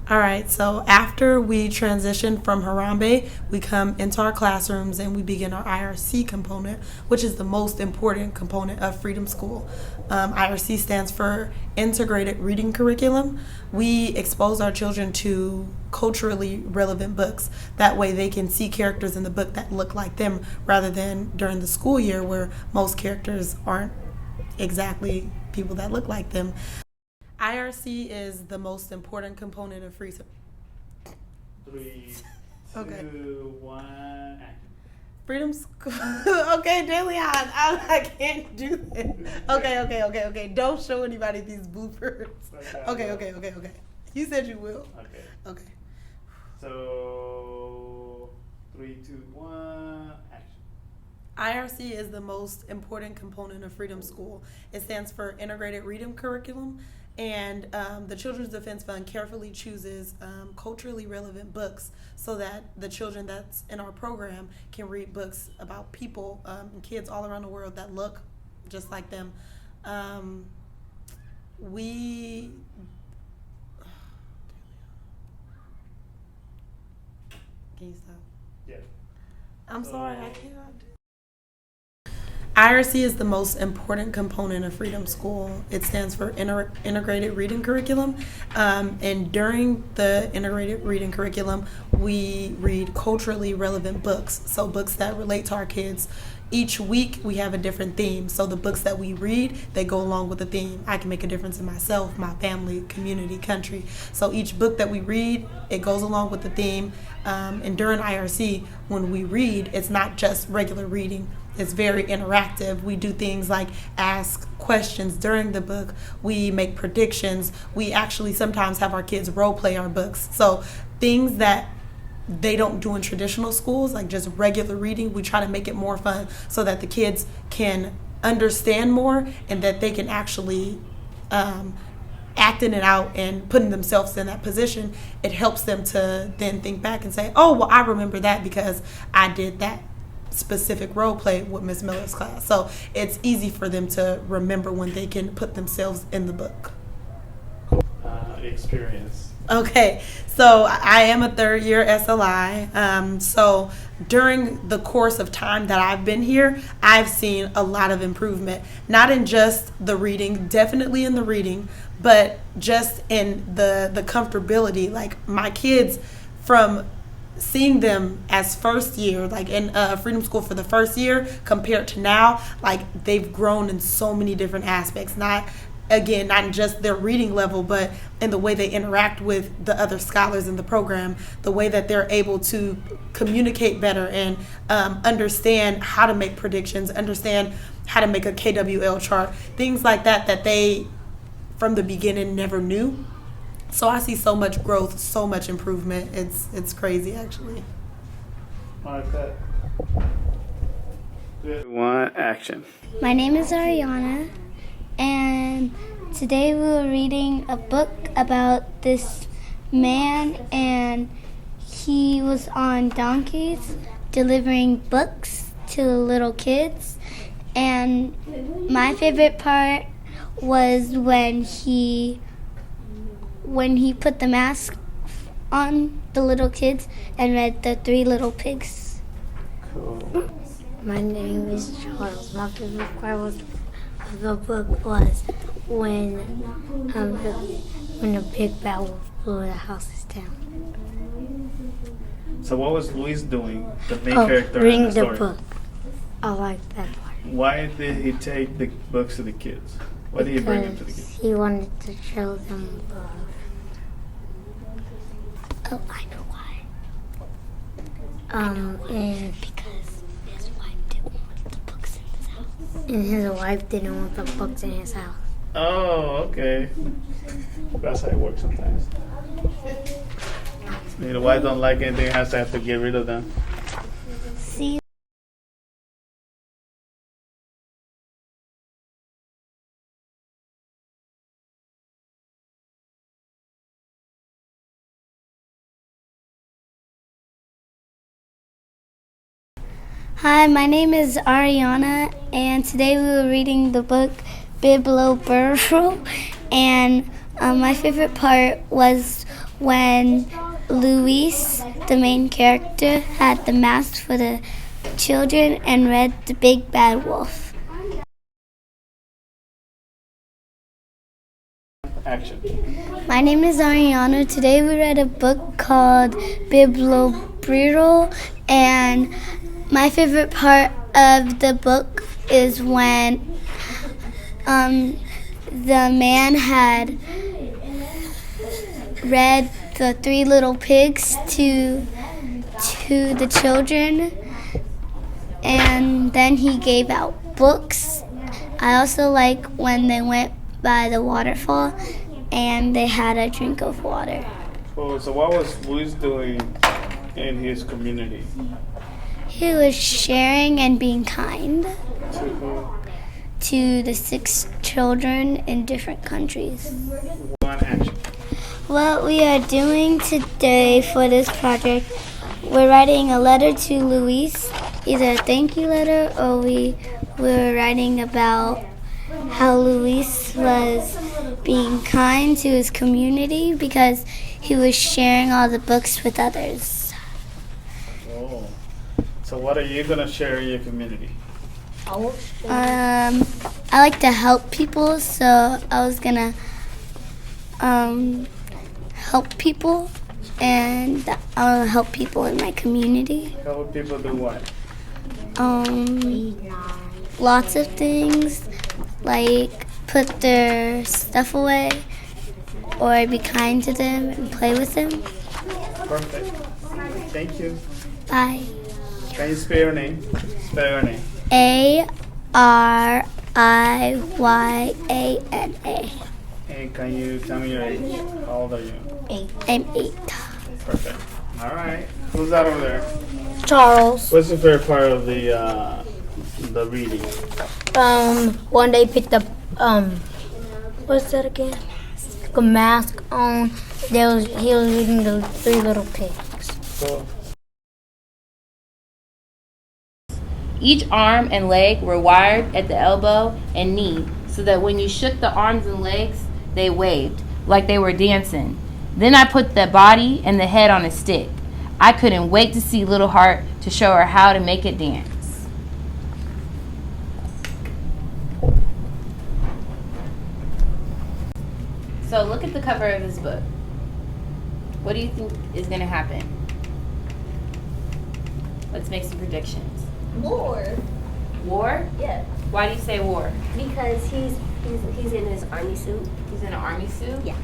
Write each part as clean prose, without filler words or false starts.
All right, so after we transition from Harambe, we come into our classrooms and we begin our IRC component, which is the most important component of Freedom School. IRC stands for Integrated Reading Curriculum. We expose our children to culturally relevant books. That way they can see characters in the book that look like them rather than during the school year where most characters aren't exactly people that look like them. IRC is the most important component of free. 3, 2, Okay. 1, action. Freedom School. Okay, Deleon, I can't do this. Okay. Don't show anybody these bloopers. Okay. You said you will. Okay. So, 3, 2, 1, action. IRC is the most important component of Freedom School. It stands for Integrated Reading Curriculum. And the Children's Defense Fund carefully chooses culturally relevant books so that the children that's in our program can read books about people and kids all around the world that look just like them. Can you stop? Yeah. I'm sorry, I cannot. IRC is the most important component of Freedom School. It stands for Integrated Reading Curriculum. And during the Integrated Reading Curriculum, we read culturally relevant books, so books that relate to our kids. Each week, we have a different theme. So the books that we read, they go along with the theme. I can make a difference in myself, my family, community, country. So each book that we read, it goes along with the theme. And during IRC, when we read, it's not just regular reading. It's very interactive. We do things like ask questions during the book. We make predictions. We actually sometimes have our kids role play our books. So things that they don't do in traditional schools, like just regular reading, we try to make it more fun so that the kids can understand more and that they can actually acting it out and putting themselves in that position. It helps them to then think back and say, oh, well, I remember that because I did that specific role play with Miss Miller's class. So it's easy for them to remember when they can put themselves in the book. Experience. Okay, so I am a third year SLI. So during the course of time that I've been here, I've seen a lot of improvement, not in just the reading, definitely in the reading, but just in the comfortability. Like my kids, from seeing them as first year, like in Freedom School for the first year compared to now, like they've grown in so many different aspects. Not in just their reading level, but in the way they interact with the other scholars in the program, the way that they're able to communicate better and understand how to make predictions, understand how to make a KWL chart, things like that that they from the beginning never knew. So I see so much growth, so much improvement. It's crazy, actually. Martha. 1, action. My name is Ariana, and today we were reading a book about this man, and he was on donkeys delivering books to little kids. And my favorite part was when he put the mask on the little kids and read The Three Little Pigs. Cool. My name is Charles. My favorite part of the book was when the big bad wolf blew the houses down. So what was Luis doing, the main character in reading the story? the book. I like that part. Why did he take the books to the kids? Why did he bring them to the kids? He wanted to show them love. Oh, I know why. And because his wife didn't want the books in his house. And his wife didn't want the books in his house. Oh, okay. That's how it works sometimes. The wife don't like anything, has to have to get rid of them. See. Hi, my name is Ariana, and today we were reading the book Biblo Burrow, and my favorite part was when Luis, the main character, had the mask for the children and read The Big Bad Wolf. Action. My name is Ariana. Today we read a book called Bibliobrero, and my favorite part of the book is when the man had read the Three Little Pigs to the children, and then he gave out books. I also like when they went by the waterfall and they had a drink of water. Oh, so what was Luis doing in his community? He was sharing and being kind To who? to the 6 children in different countries. One action. What we are doing today for this project, we're writing a letter to Luis, either a thank you letter or we're writing about how Luis was being kind to his community because he was sharing all the books with others. Oh. So what are you going to share in your community? I like to help people, so I was gonna help people, and I'll help people in my community. Help people do what? Lots of things, like put their stuff away, or be kind to them and play with them. Perfect. Thank you. Bye. Can you spell your name? Spell your name. Ariana. And can you tell me your age? How old are you? I'm 8. Perfect. All right. Who's that over there? Charles. What's your favorite part of the reading? One day picked up what's that again? A mask on. He was reading the Three Little Pigs. Cool. Each arm and leg were wired at the elbow and knee so that when you shook the arms and legs, they waved like they were dancing. Then I put the body and the head on a stick. I couldn't wait to see Little Heart to show her how to make it dance. So look at the cover of this book. What do you think is going to happen? Let's make some predictions. War. War? Yeah. Why do you say war? Because he's in his army suit. He's in an army suit? Yeah.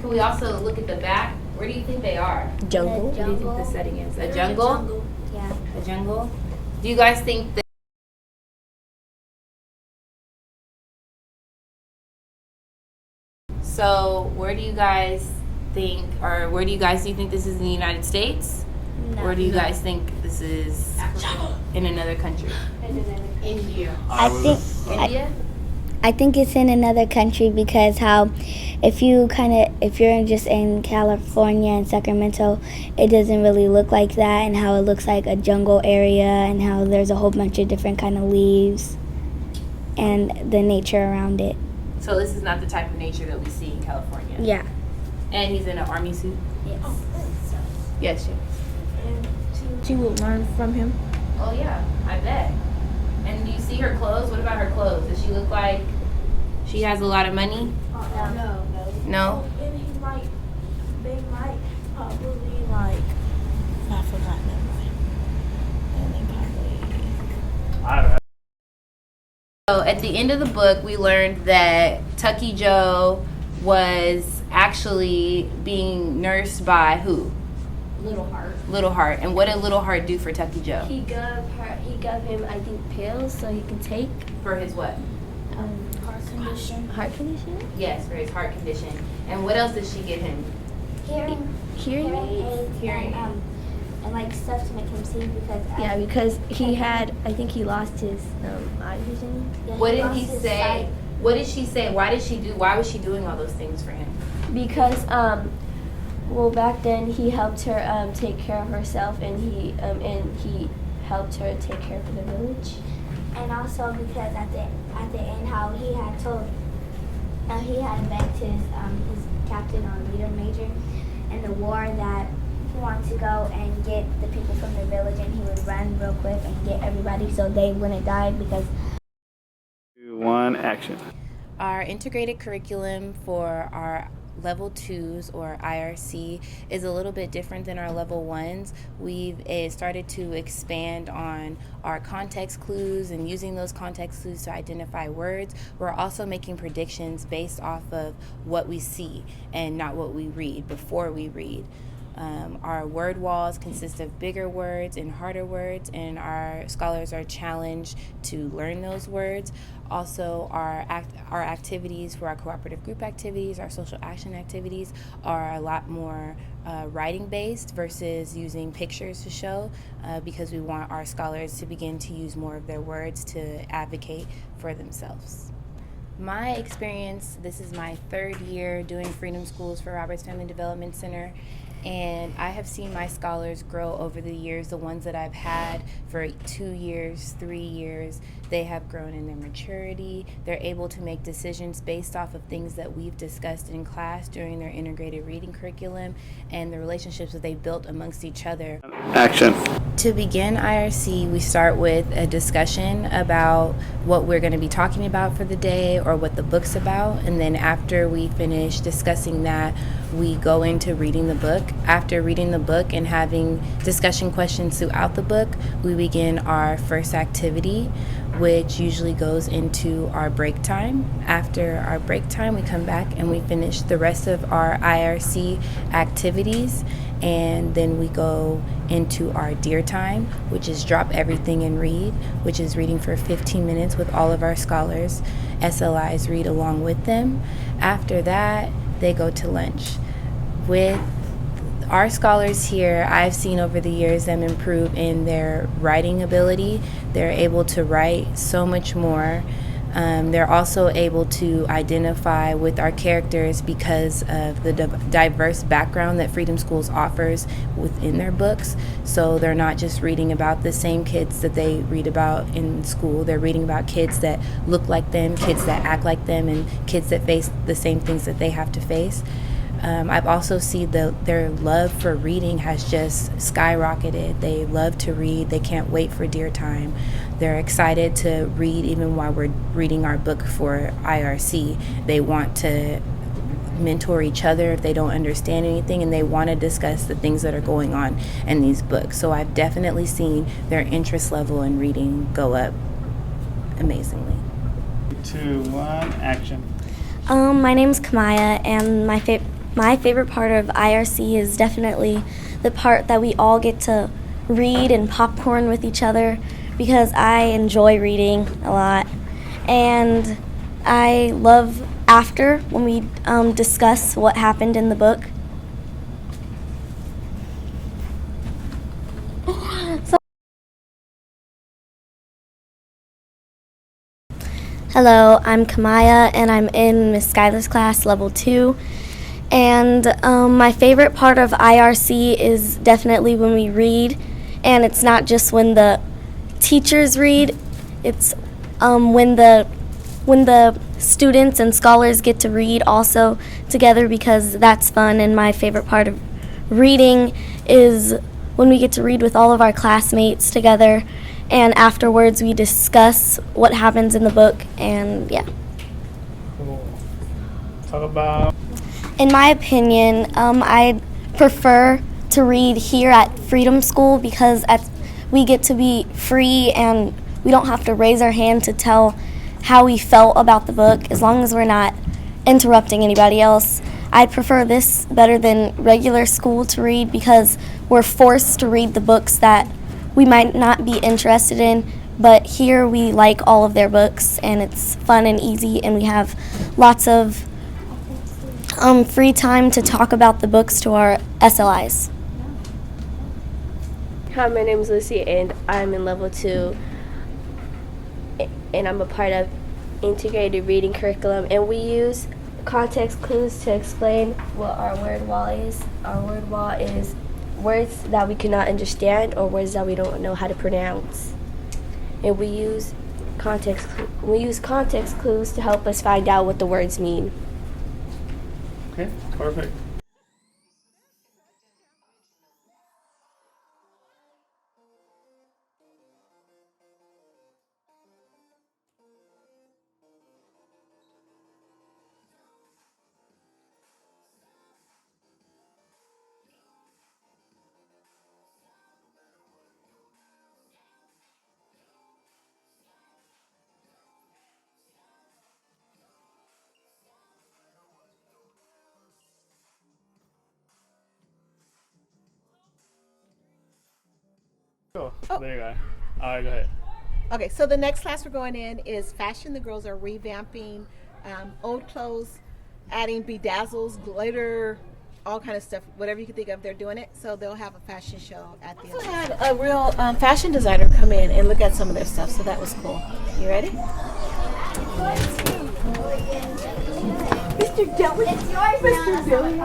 Can we also look at the back? Where do you think they are? Jungle. What do you think the setting is? A jungle? Yeah. A jungle? Do you guys think that So where do you guys think, or where do you guys think this is in the United States? Or do you guys think this is in another country? India. India? I think it's in another country because if you're just in California and Sacramento, it doesn't really look like that, and how it looks like a jungle area, and how there's a whole bunch of different kind of leaves and the nature around it. So this is not the type of nature that we see in California. Yeah. And he's in an army suit? Yes. Yes, yes. She will learn from him. Oh yeah, I bet. And do you see her clothes? What about her clothes? Does she look like she has a lot of money? No. No? And he they might probably I forgot that one. And they probably. So at the end of the book, we learned that Tucky Joe was actually being nursed by who? Little Heart. Little Heart. And what did Little Heart do for Tucky Joe? He gave him, I think, pills so he can take For his what? heart condition. Heart condition? Yes, for his heart condition. And what else did she give him? Hearing aids. Hearing And like stuff to make him see because Yeah, because I think he lost his eye vision. What did he say? What did she say? Why was she doing all those things for him? Because back then he helped her take care of herself, and he helped her take care of the village. And also because at the end how he had begged his captain or leader major in the war that he wanted to go and get the people from the village, and he would run real quick and get everybody so they wouldn't die because 2, 1, action. Our integrated curriculum for our level 2s or IRC is a little bit different than our level 1s. We've started to expand on our context clues and using those context clues to identify words. We're also making predictions based off of what we see and not what we read before we read. Our word walls consist of bigger words and harder words, and our scholars are challenged to learn those words. Also, our activities for our cooperative group activities, our social action activities are a lot more writing based versus using pictures to show, because we want our scholars to begin to use more of their words to advocate for themselves. My experience, this is my 3rd year doing Freedom Schools for Roberts Family Development Center, and I have seen my scholars grow over the years. The ones that I've had for 2 years, 3 years, they have grown in their maturity. They're able to make decisions based off of things that we've discussed in class during their integrated reading curriculum and the relationships that they built amongst each other. Action. To begin IRC, we start with a discussion about what we're going to be talking about for the day or what the book's about, and then after we finish discussing that, we go into reading the book. After reading the book and having discussion questions throughout the book, we begin our first activity, which usually goes into our break time. After our break time, we come back and we finish the rest of our IRC activities, and then we go into our dear time, which is drop everything and read, which is reading for 15 minutes with all of our scholars. SLIs read along with them. After that, they go to lunch. With our scholars here, I've seen over the years them improve in their writing ability. They're able to write so much more. They're also able to identify with our characters because of the diverse background that Freedom Schools offers within their books. So they're not just reading about the same kids that they read about in school. They're reading about kids that look like them, kids that act like them, and kids that face the same things that they have to face. I've also seen their love for reading has just skyrocketed. They love to read. They can't wait for dear time. They're excited to read even while we're reading our book for IRC. They want to mentor each other if they don't understand anything, and they want to discuss the things that are going on in these books. So I've definitely seen their interest level in reading go up amazingly. 2, 1, action. My name's Kamaya, and my favorite part of IRC is definitely the part that we all get to read and popcorn with each other, because I enjoy reading a lot. And I love after when we discuss what happened in the book. Hello, I'm Kamaya, and I'm in Miss Schuyler's class, level 2. And my favorite part of IRC is definitely when we read, and it's not just when the teachers read, it's when the students and scholars get to read also together, because that's fun. And my favorite part of reading is when we get to read with all of our classmates together, and afterwards we discuss what happens in the book, and yeah. Cool. Talk about. In my opinion, I prefer to read here at Freedom School, because we get to be free and we don't have to raise our hand to tell how we felt about the book, as long as we're not interrupting anybody else. I prefer this better than regular school to read, because we're forced to read the books that we might not be interested in, but here we like all of their books, and it's fun and easy, and we have lots of free time to talk about the books to our SLIs. Hi, my name is Lucy, and I'm in level 2, and I'm a part of integrated reading curriculum, and we use context clues to explain what our word wall is. Our word wall is words that we cannot understand or words that we don't know how to pronounce, and we use context clues to help us find out what the words mean. Okay, perfect. cool. Oh. There you go. All right, go ahead. Okay, so the next class we're going in is fashion. The girls are revamping old clothes, adding bedazzles, glitter, all kind of stuff, whatever you can think of. They're doing it, so they'll have a fashion show at the end. We had a real fashion designer come in and look at some of their stuff, so that was cool. You ready? Mr. Dillon. It's yours, Mr. Dillon.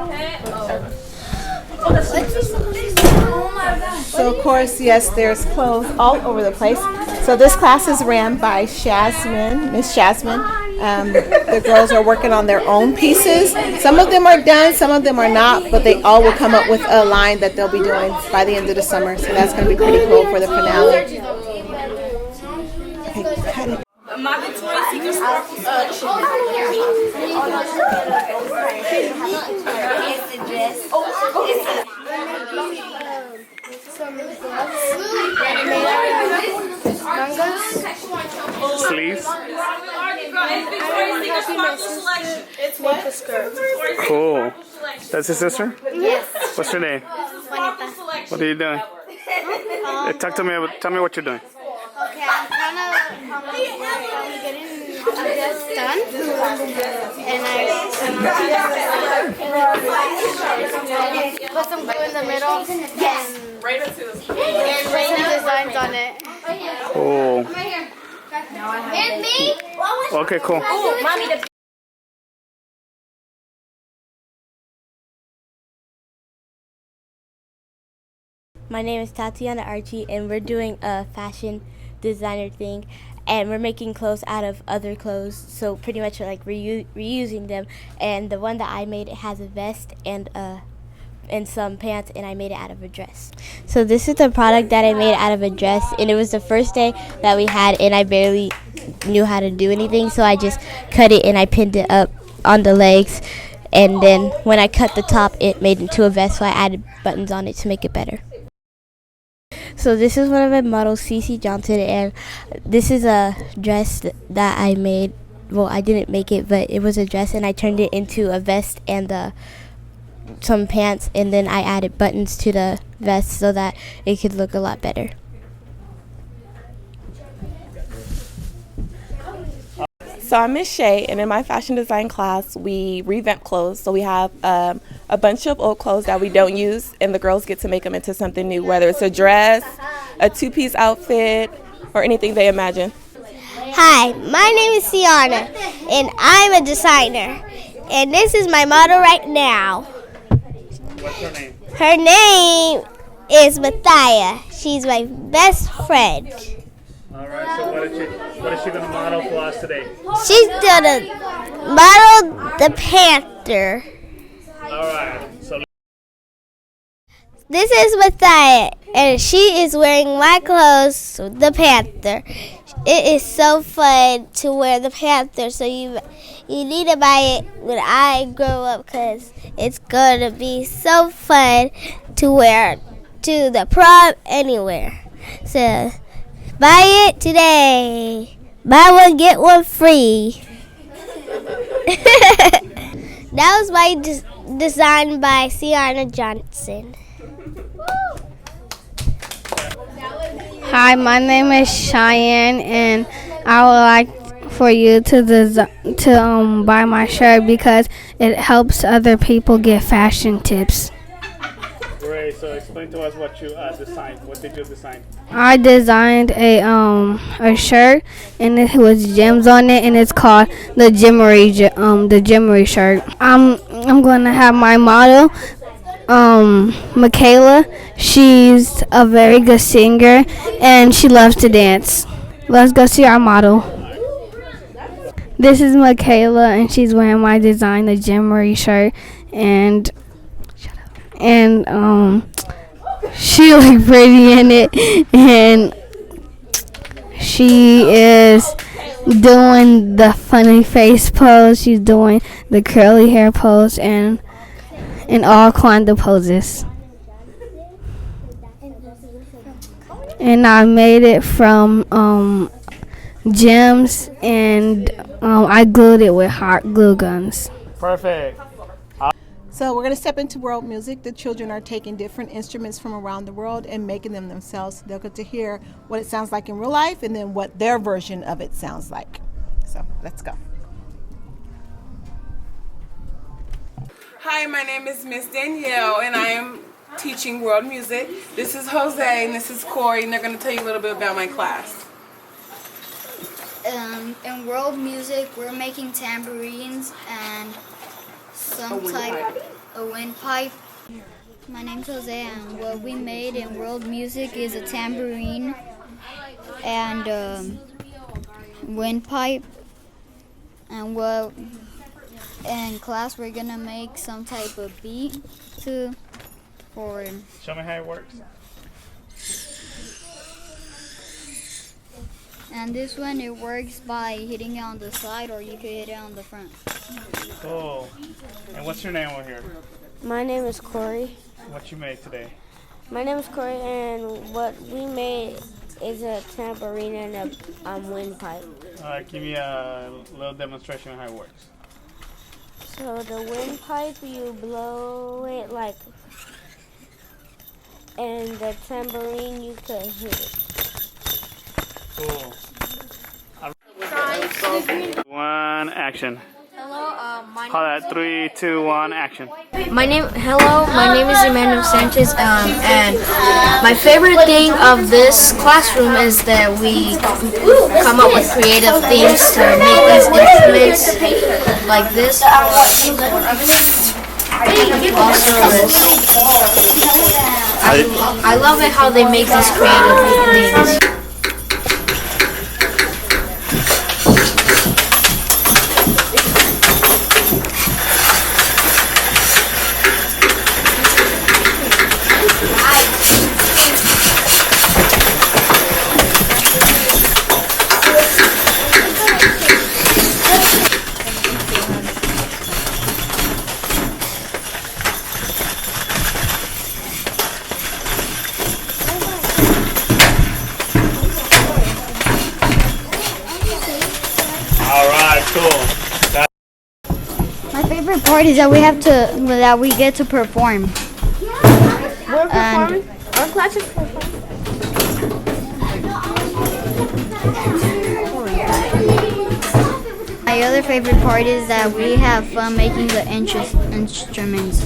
So of course, yes, there's clothes all over the place. So this class is ran by Jasmine, Miss Jasmine. The girls are working on their own pieces. Some of them are done, some of them are not, but they all will come up with a line that they'll be doing by the end of the summer. So that's going to be pretty cool for the finale. Okay, cut it. My Victoria's Secret scarf Sleeves. It's what? Cool. That's your sister? Yes. What's your name? What are you doing? Tell me what you're doing. Okay, I'm trying to getting this done, and I put some glue in the middle and put some designs on it. Cool. And me? Okay, cool. My name is Tatiana Archie, and we're doing a fashion designer thing, and we're making clothes out of other clothes, so pretty much like reusing them. And the one that I made, it has a vest and some pants, and I made it out of a dress. So this is the product that I made out of a dress, and it was the first day that we had, and I barely knew how to do anything, so I just cut it and I pinned it up on the legs, and then when I cut the top, it made into a vest, so I added buttons on it to make it better. So this is one of my models, Cece Johnson, and this is a dress that I made. Well, I didn't make it, but it was a dress, and I turned it into a vest and some pants, and then I added buttons to the vest so that it could look a lot better. So I'm Miss Shay, and in my fashion design class, we revamp clothes. So we have a bunch of old clothes that we don't use, and the girls get to make them into something new, whether it's a dress, a two-piece outfit, or anything they imagine. Hi, my name is Sienna, and I'm a designer. And this is my model right now. What's her name? Her name is Mathia. She's my best friend. All right. So what is she going to model for us today? She's gonna model the panther. All right. So This is Mathia, and she is wearing my clothes, the panther. It is so fun to wear the panther, so you need to buy it when I grow up, because it's going to be so fun to wear to the prom, anywhere. So buy it today. Buy one, get one free. That was my design by Sienna Johnson. Hi, my name is Cheyenne, and I would like for you to buy my shirt because it helps other people get fashion tips. great. So explain to us what you designed. What did you design? I designed a shirt, and it was gems on it, and it's called the Jimmery shirt. I'm going to have my model, Michaela. She's a very good singer, and she loves to dance. Let's go see our model. This is Michaela, and she's wearing my design, the Jimmery shirt, and she looks pretty in it, and she is doing the funny face pose. She's doing the curly hair pose, and all kind of poses. And I made it from gems, and I glued it with hot glue guns. Perfect. So we're going to step into world music. The children are taking different instruments from around the world and making them themselves. They'll get to hear what it sounds like in real life and then what their version of it sounds like. So let's go. Hi, my name is Miss Danielle, and I am teaching world music. This is Jose, and this is Corey, and they're going to tell you a little bit about my class. In world music, we're making tambourines and a windpipe. My name's Jose, and what we made in world music is a tambourine and windpipe. And in class, we're gonna make some type of beat for. Show me how it works. And this one, it works by hitting it on the side, or you could hit it on the front. Cool. And what's your name over here? My name is Corey. What you made today? My name is Corey, and what we made is a tambourine and a windpipe. All right, give me a little demonstration of how it works. So the windpipe, you blow it like, and the tambourine, you could hit it. Cool. One, action. Hello, my Call that 3, 2, 1, action. my name is Emmanuel Sanchez, and my favorite thing of this classroom is that we come up with creative things to make these instruments like this. Also, I love it how they make these creative things. All right, cool. My favorite part is that we get to perform. We're performing. Our class is performing. My other favorite part is that we have fun making the instruments.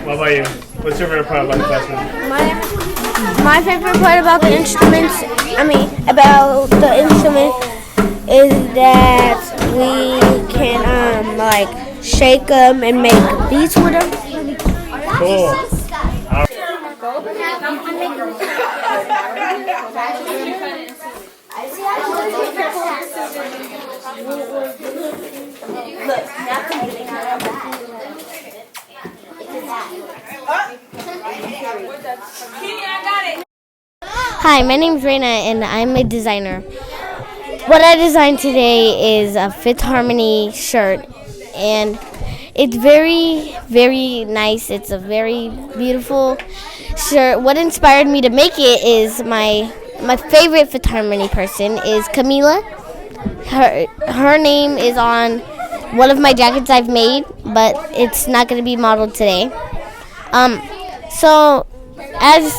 What about you? What's your favorite part about the classroom? My favorite part about the instruments, is that we can like shake them and make beats with them. Cool. Hi, my name is Raina and I'm a designer. What I designed today is a Fifth Harmony shirt, and it's very, very nice. It's a very beautiful shirt. What inspired me to make it is my favorite Fifth Harmony person is Camila. Her name is on one of my jackets I've made, but it's not going to be modeled today. So as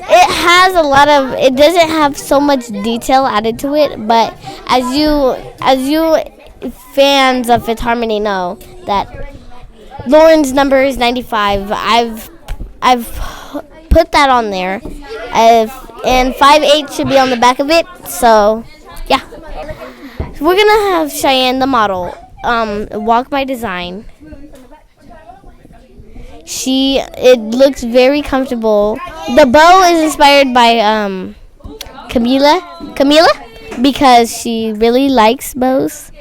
it doesn't have so much detail added to it, but as you fans of Fifth Harmony know that Lauren's number is 95. I've put that on there, and 5'8" should be on the back of it. So yeah, we're gonna have Cheyenne, the model, walk my design. It looks very comfortable. The bow is inspired by Camila, because she really likes bows.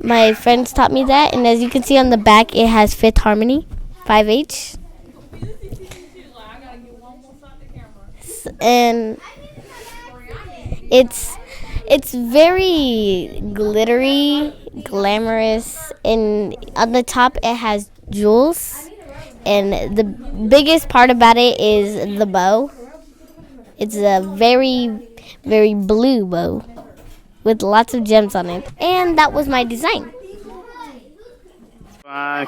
My friends taught me that, and as you can see on the back, it has Fifth Harmony, 5H. And it's very glittery, glamorous, and on the top it has jewels. And the biggest part about it is the bow. It's a very, very blue bow with lots of gems on it. And that was my design.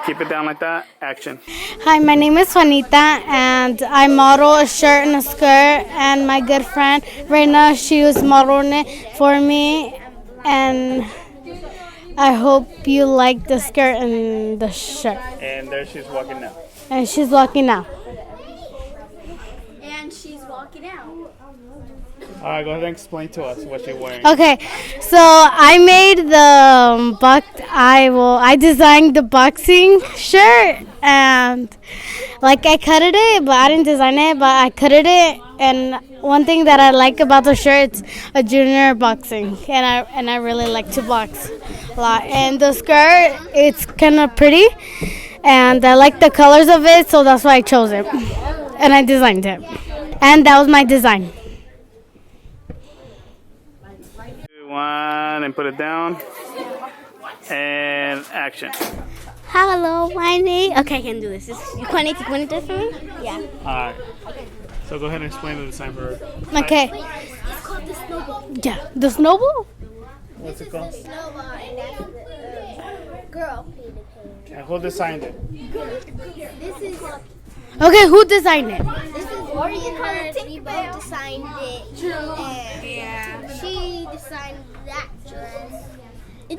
Keep it down like that. Action. Hi, my name is Juanita, and I model a shirt and a skirt. And my good friend Reina, she was modeling it for me. And I hope you like the skirt and the shirt. And there she's walking now. And she's walking now. And she's walking out. All right, go ahead and explain to us what you're wearing. Okay, so I made the I designed the boxing shirt, and like I cutted it, but I didn't design it, but I cutted it. And one thing that I like about the shirt, it's a junior boxing, and I really like to box a lot. And the skirt, it's kind of pretty, and I like the colors of it, so that's why I chose it, and I designed it, and that was my design. 2, 1, and put it down. And action. Hello, my name. Okay, I can do this. You want it for me? Yeah. All right. So go ahead and explain the design for her. Okay. It's called the snowball. Yeah, the snowball? What's it called? Snowball, and that's the girl. And who designed it? This is Okay, who designed it? this is we both designed it. And she designed that dress. I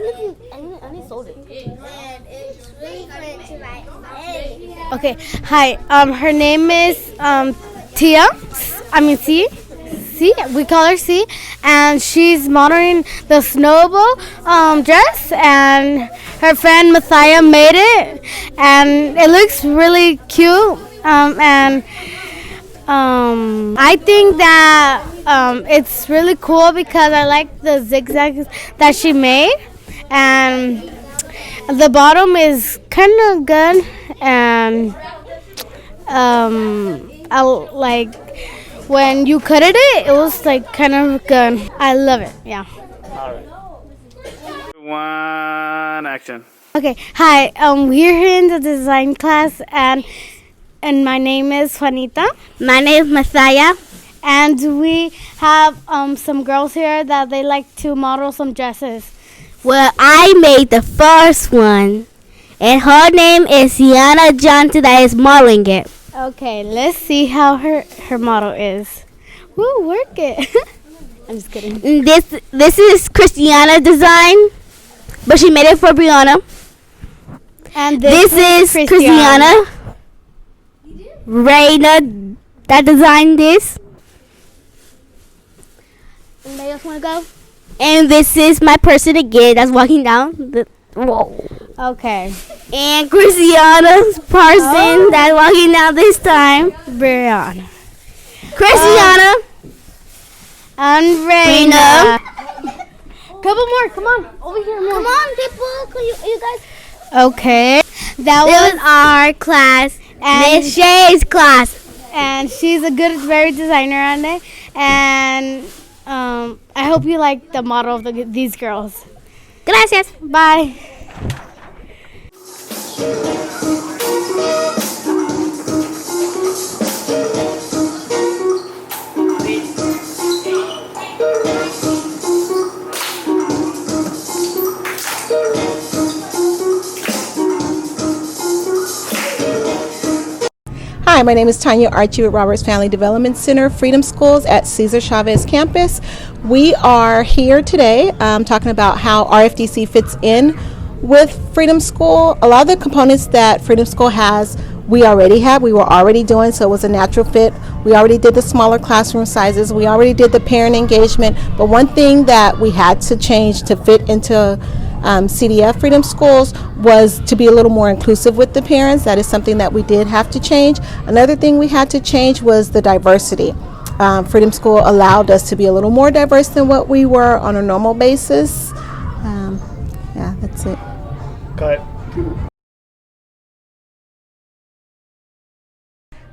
only sold it. And it's really fun to write. Okay, hi. Her name is Tia. C. We call her C, and she's modeling the snowball dress, and her friend Mathia made it, and it looks really cute. And I think that it's really cool because I like the zigzags that she made, and the bottom is kind of good, and I like when you cut it was like kind of good. I love it. Yeah. All right. 2, 1, action. Okay. Hi. We're here in the design class, and my name is Juanita. My name is Messiah. And we have some girls here that they like to model some dresses. Well, I made the first one, and her name is Sienna Johnson that is modeling it. Okay, let's see how her model is. Woo, work it. I'm just kidding. This is Christiana design, but she made it for Brianna. And this is Christiana. Raina that designed this. Anybody else want to go? And this is my person again that's walking down. Whoa. Okay. And Christiana's person that's walking down this time. Brianna. Christiana. And Raina. Couple more. Come on. Over here more. Come on, people. You guys. Okay. That was our class. Miss Shay's class. And she's a good, very designer on it. And I hope you like the model of these girls. Gracias. Bye. Hi, my name is Tanya Archie with Roberts Family Development Center, Freedom Schools at Cesar Chavez campus. We are here today talking about how RFDC fits in with Freedom School. A lot of the components that Freedom School has, we already have. We were already doing, so it was a natural fit. We already did the smaller classroom sizes. We already did the parent engagement. But one thing that we had to change to fit into CDF Freedom Schools was to be a little more inclusive with the parents. That is something that we did have to change. Another thing we had to change was the diversity. Freedom School allowed us to be a little more diverse than what we were on a normal basis. Yeah, that's it. Cut.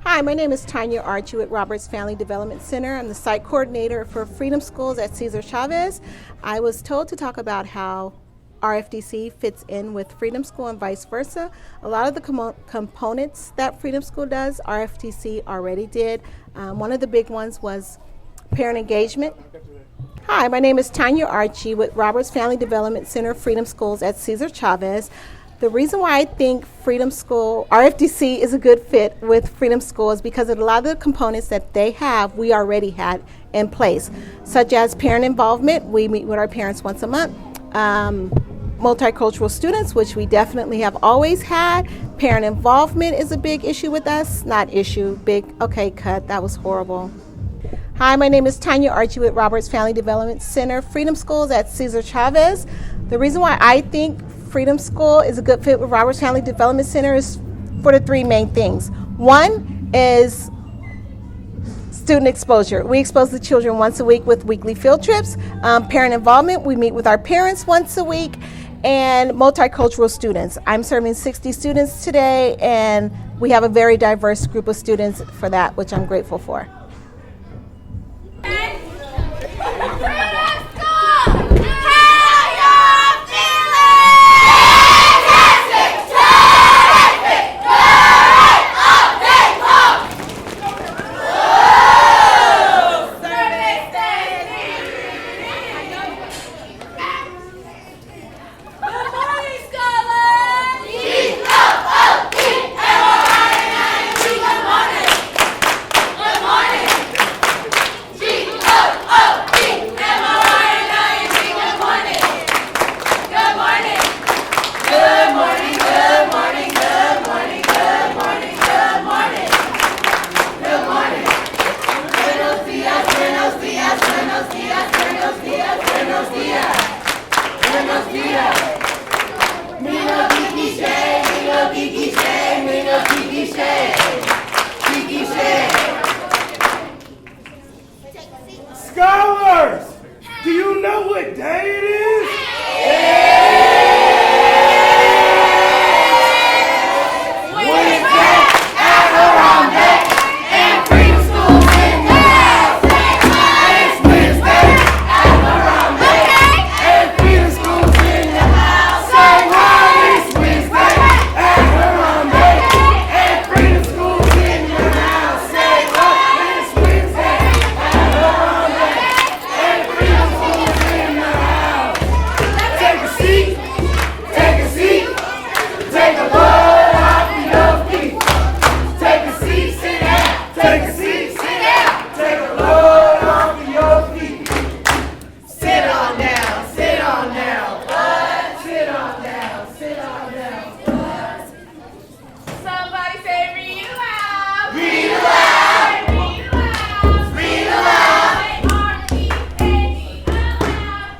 Hi, my name is Tanya Archie with Roberts Family Development Center. I'm the site coordinator for Freedom Schools at Cesar Chavez. I was told to talk about how RFDC fits in with Freedom School and vice versa. A lot of the components that Freedom School does, RFDC already did. One of the big ones was parent engagement. Hi, my name is Tanya Archie with Roberts Family Development Center, Freedom Schools at Cesar Chavez. The reason why I think Freedom School, RFDC, is a good fit with Freedom School is because of a lot of the components that they have, we already had in place, such as parent involvement. We meet with our parents once a month. Multicultural students, which we definitely have always had. Parent involvement is a big issue with us. Not issue, big, okay, cut, that was horrible. Hi, my name is Tanya Archie with Roberts Family Development Center. Freedom Schools at Cesar Chavez. The reason why I think Freedom School is a good fit with Roberts Family Development Center is for the three main things. One is student exposure. We expose the children once a week with weekly field trips. Parent involvement, we meet with our parents once a week. And multicultural students. I'm serving 60 students today, and we have a very diverse group of students for that, which I'm grateful for. Scholars, do you know what day it is? Wednesday at Harambe, and Freedom School's in the house. It's Wednesday at Harambe, and Freedom School's in the house. Say hi, it's Wednesday at Harambe, and Freedom School's in the house. Say hi, it's Wednesday at Harambe, and Freedom School's in the house. Take a seat, take a seat, take a load off your feet. Take a seat, sit down. Take a seat, sit down. Take a load off your feet. Sit on down, sit on down. What? Sit on down, sit on down. What? Somebody say read aloud. Read aloud. Read aloud. Read aloud. Say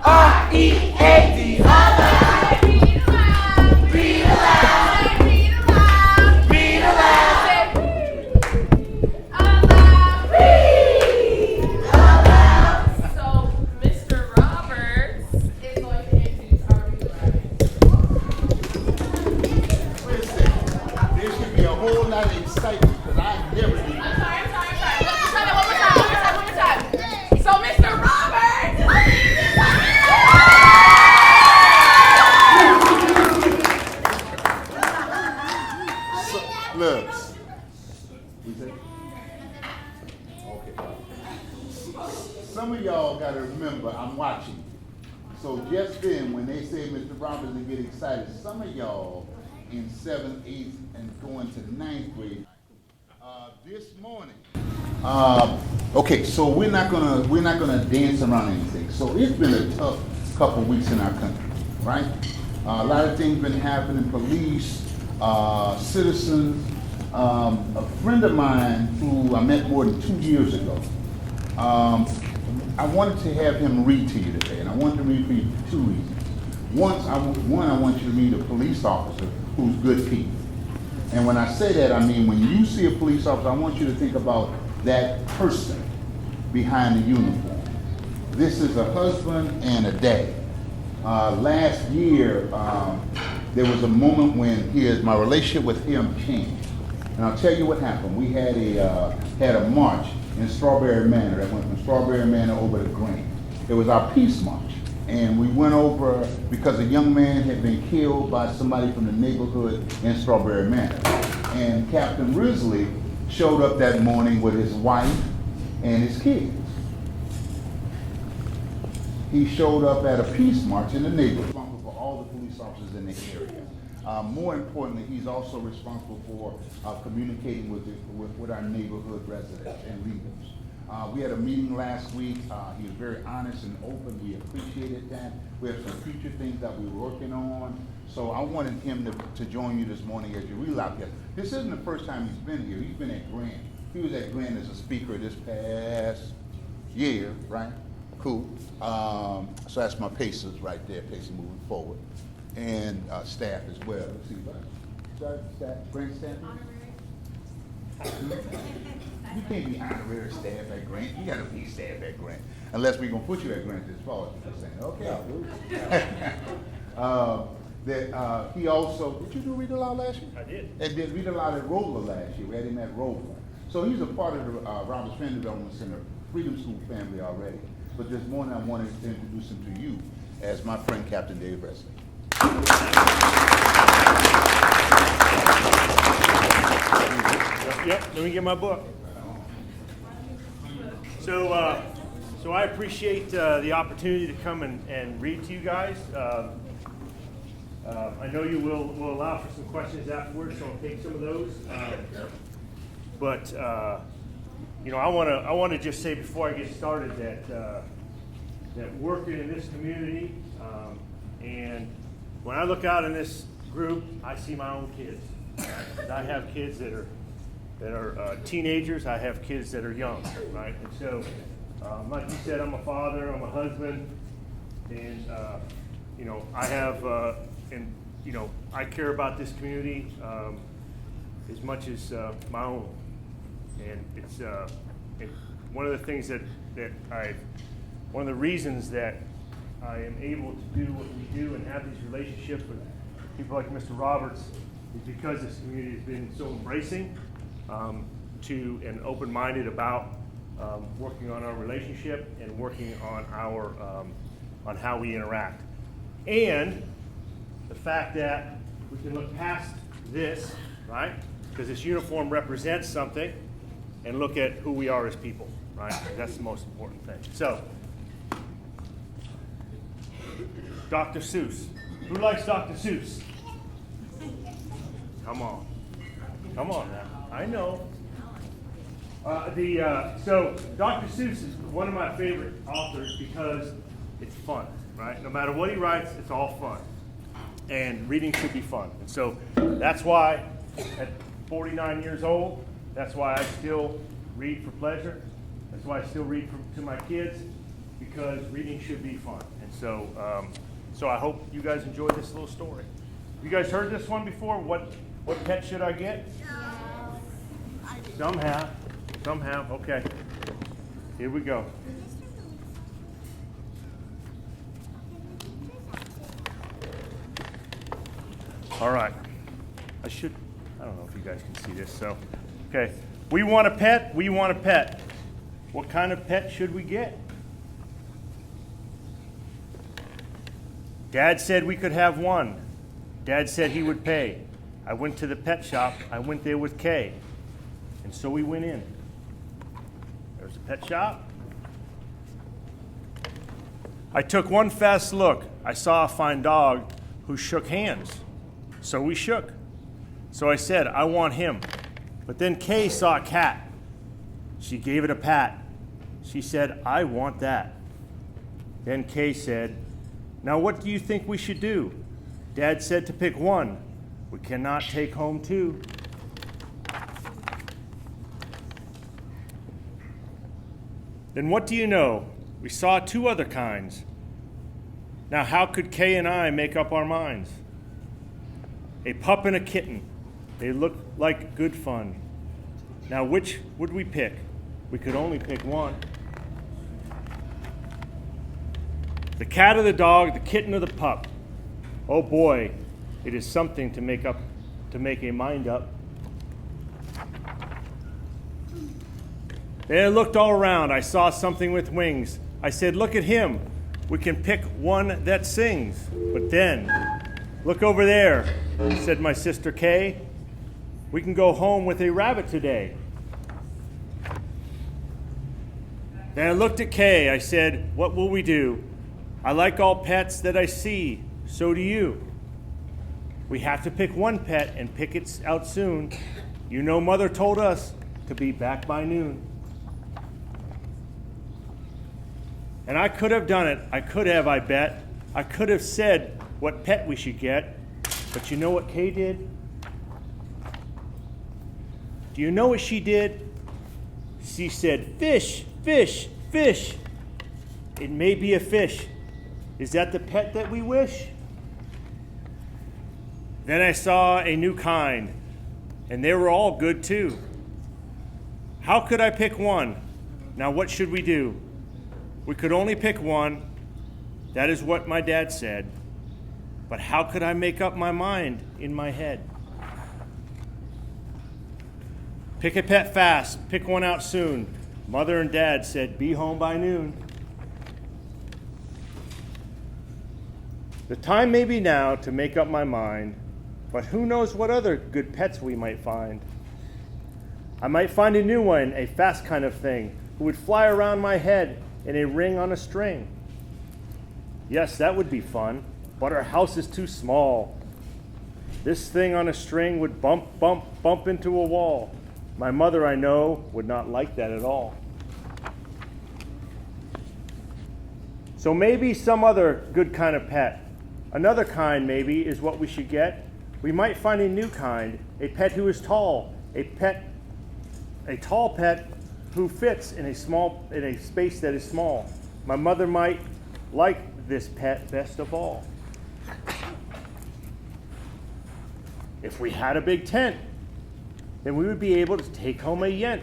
R-E-A-D. R-E-A-D. Aloud. Read aloud. Read aloud. Read aloud. Read aloud. So, Mr. Roberts is going to introduce our reader. There should be a whole lot of excitement because I never did. I'm sorry. Let's try that one more time. So, Mr. Roberts. Look. Some of y'all got to remember, I'm watching. So just then, when they say Mr. Roberts and get excited, some of y'all in 7th, 8th, and going to 9th grade, this morning. Okay, so we're not gonna dance around anything. So it's been a tough couple weeks in our country, right? A lot of things been happening. Police, citizens. A friend of mine who I met more than 2 years ago. I wanted to have him read to you today, and I wanted to read for you for two reasons. One, I want you to meet a police officer who's good people. And when I say that, I mean when you see a police officer, I want you to think about that person behind the uniform. This is a husband and a dad. Last year, there was a moment when my relationship with him changed. And I'll tell you what happened. We had a march in Strawberry Manor that went from Strawberry Manor over to Green. It was our peace march. And we went over because a young man had been killed by somebody from the neighborhood in Strawberry Manor. And Captain Risley showed up that morning with his wife and his kids. He showed up at a peace march in the neighborhood for all the police officers in the area. More importantly, he's also responsible for communicating with our neighborhood residents and leaders. We had a meeting last week. He was very honest and open. We appreciated that. We have some future things that we're working on. So I wanted him to join you this morning as you read out here. This isn't the first time he's been here. He's been at Grant. He was at Grant as a speaker this past year, right? Cool. So that's my Pacers right there, Pacers moving forward. And staff as well. Let's see, right? Staff, Grant staff? You can't be honorary staff at Grant. You gotta be staff at Grant. Unless we're gonna put you at Grant this fall, you're saying, okay. He also, did you do read aloud last year? I did. And did read aloud at Rover last year. We had him at Rover. So he's a part of the Roberts Family Development Center Freedom School family already. But this morning I wanted to introduce him to you as my friend Captain Dave Wesley. Yep, let me get my book. So I appreciate the opportunity to come and read to you guys. I know you will allow for some questions afterwards, so I'll take some of those. But you know, I want to just say before I get started that working in this community, and when I look out in this group, I see my own kids. I have kids that are teenagers. I have kids that are young, right? And so, like you said, I'm a father, I'm a husband, and you know, I have, and you know, I care about this community as much as my own. And it's one of the things one of the reasons that I am able to do what we do and have these relationships with people like Mr. Roberts is because this community has been so embracing and open-minded about working on our relationship and working on on how we interact. And the fact that we can look past this, right? Because this uniform represents something, and look at who we are as people, right? That's the most important thing. So, Dr. Seuss. Who likes Dr. Seuss? Come on. Come on now. I know. So Dr. Seuss is one of my favorite authors because it's fun, right? No matter what he writes, it's all fun. And reading should be fun. And so that's why at 49 years old, that's why I still read for pleasure. That's why I still read to my kids, because reading should be fun. And so so I hope you guys enjoy this little story. You guys heard this one before? What pet should I get? Some have. Some have. Okay. Here we go. All right. I don't know if you guys can see this. So, okay. We want a pet. We want a pet. What kind of pet should we get? Dad said we could have one. Dad said he would pay. I went to the pet shop. I went there with Kay. And so we went in. There's a pet shop. I took one fast look. I saw a fine dog who shook hands. So we shook. So I said, I want him. But then Kay saw a cat. She gave it a pat. She said, I want that. Then Kay said, now what do you think we should do? Dad said to pick one. We cannot take home two. Then what do you know? We saw two other kinds. Now how could Kay and I make up our minds? A pup and a kitten. They look like good fun. Now which would we pick? We could only pick one. The cat or the dog, the kitten or the pup. Oh boy, it is something to make a mind up. Then I looked all around. I saw something with wings. I said, look at him. We can pick one that sings. But then, look over there, said my sister Kay. We can go home with a rabbit today. Then I looked at Kay. I said, what will we do? I like all pets that I see. So do you. We have to pick one pet and pick it out soon. You know Mother told us to be back by noon. And I could have done it. I could have, I bet. I could have said what pet we should get. But you know what Kay did? Do you know what she did? She said, fish, fish, fish. It may be a fish. Is that the pet that we wish? Then I saw a new kind, and they were all good too. How could I pick one? Now what should we do? We could only pick one. That is what my dad said. But how could I make up my mind in my head? Pick a pet fast, pick one out soon. Mother and Dad said, be home by noon. The time may be now to make up my mind, but who knows what other good pets we might find. I might find a new one, a fast kind of thing, who would fly around my head in a ring on a string. Yes, that would be fun, but our house is too small. This thing on a string would bump, bump, bump into a wall. My mother, I know, would not like that at all. So maybe some other good kind of pet. Another kind, maybe, is what we should get. We might find a new kind, a pet who is tall, a tall pet who fits in a space that is small. My mother might like this pet best of all. If we had a big tent, then we would be able to take home a yent.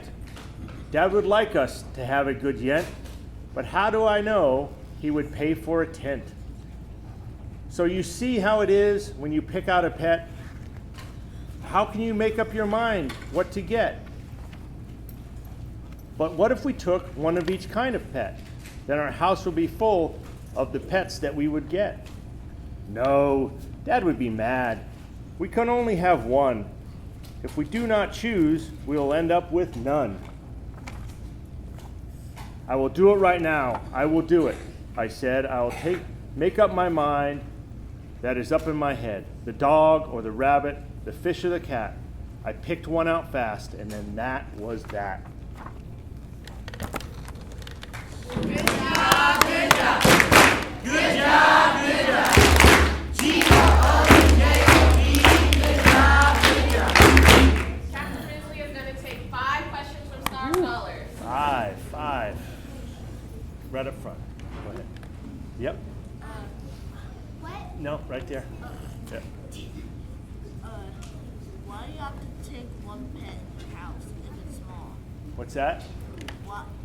Dad would like us to have a good yent, but how do I know he would pay for a tent? So you see how it is when you pick out a pet. How can you make up your mind what to get? But what if we took one of each kind of pet? Then our house would be full of the pets that we would get. No, Dad would be mad. We can only have one. If we do not choose, we will end up with none. I will do it right now. I will do it. I said, I will make up my mind that is up in my head. The dog or the rabbit, the fish or the cat. I picked one out fast, and then that was that. Good job, good job. Good job, good job. G-O-O-J-O-B. Good job, good job. Captain Ridley is going to take 5 questions from Star Scholars. 5. Right up front. Go ahead. Yep. What? No, right there. Yeah. Why do you have to take one pet in your house if it's small? What's that?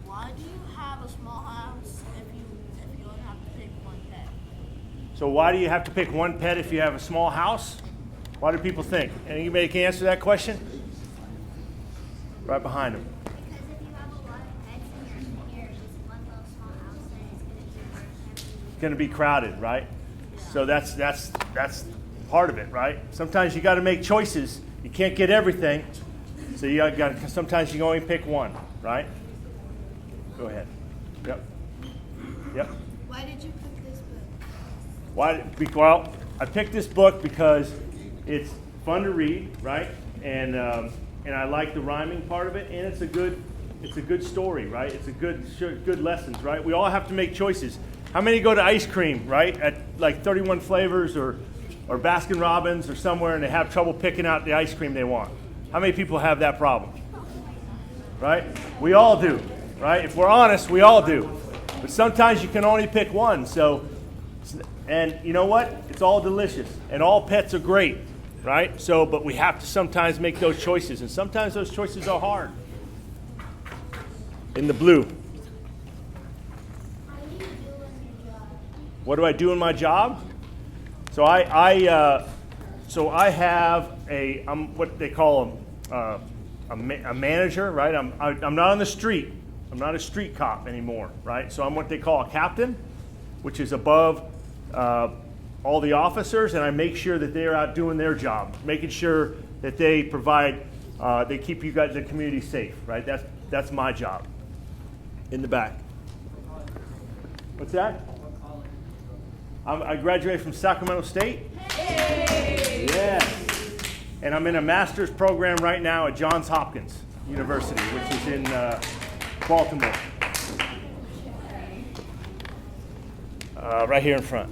Why do you have a small house if you only have to pick one pet? So why do you have to pick one pet if you have a small house? Why do people think? Anybody can answer that question? Right behind them. Because if you have a lot of pets in your just one little small house, then It's going to be crowded, right? So that's part of it, right? Sometimes you got to make choices. You can't get everything, so you got. Sometimes you only pick one, right? Go ahead. Yep. Why did you pick this book? Well, I picked this book because it's fun to read, right? And I like the rhyming part of it, and it's a good story, right? It's a good lessons, right? We all have to make choices. How many go to ice cream, right? At like 31 flavors or Baskin Robbins or somewhere, and they have trouble picking out the ice cream they want? How many people have that problem? Right? We all do, right? If we're honest, we all do. But sometimes you can only pick one. So, and you know what? It's all delicious, and all pets are great, right? So, but we have to sometimes make those choices, and sometimes those choices are hard. In the blue. What do I do in my job? So I have I'm what they call a manager, right? I'm not on the street. I'm not a street cop anymore, right? So I'm what they call a captain, which is above all the officers, and I make sure that they're out doing their job, making sure that they provide, they keep you guys, the community safe, right? That's my job. In the back. What's that? I graduated from Sacramento State. Hey! Yeah. And I'm in a master's program right now at Johns Hopkins University, which is in Baltimore. Right here in front.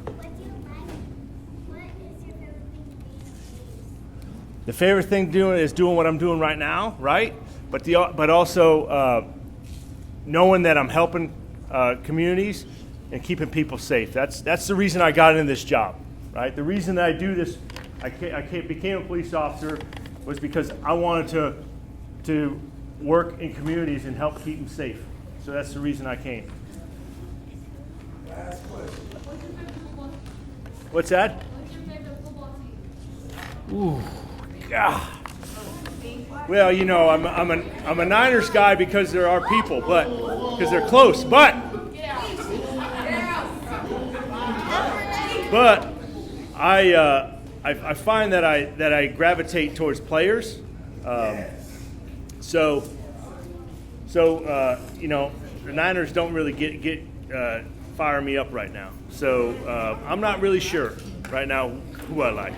The favorite thing doing is doing what I'm doing right now, right? But also knowing that I'm helping communities and keeping people safe. That's the reason I got into this job, right? The reason that I do this, I became a police officer, was because I wanted to work in communities and help keep them safe. So that's the reason I came. What's that? Ooh, yeah. Well, you know, I'm a Niners guy because there are people, but because they're close. But I find that I gravitate towards players. So you know, the Niners don't really get fire me up right now. So I'm not really sure right now who I like.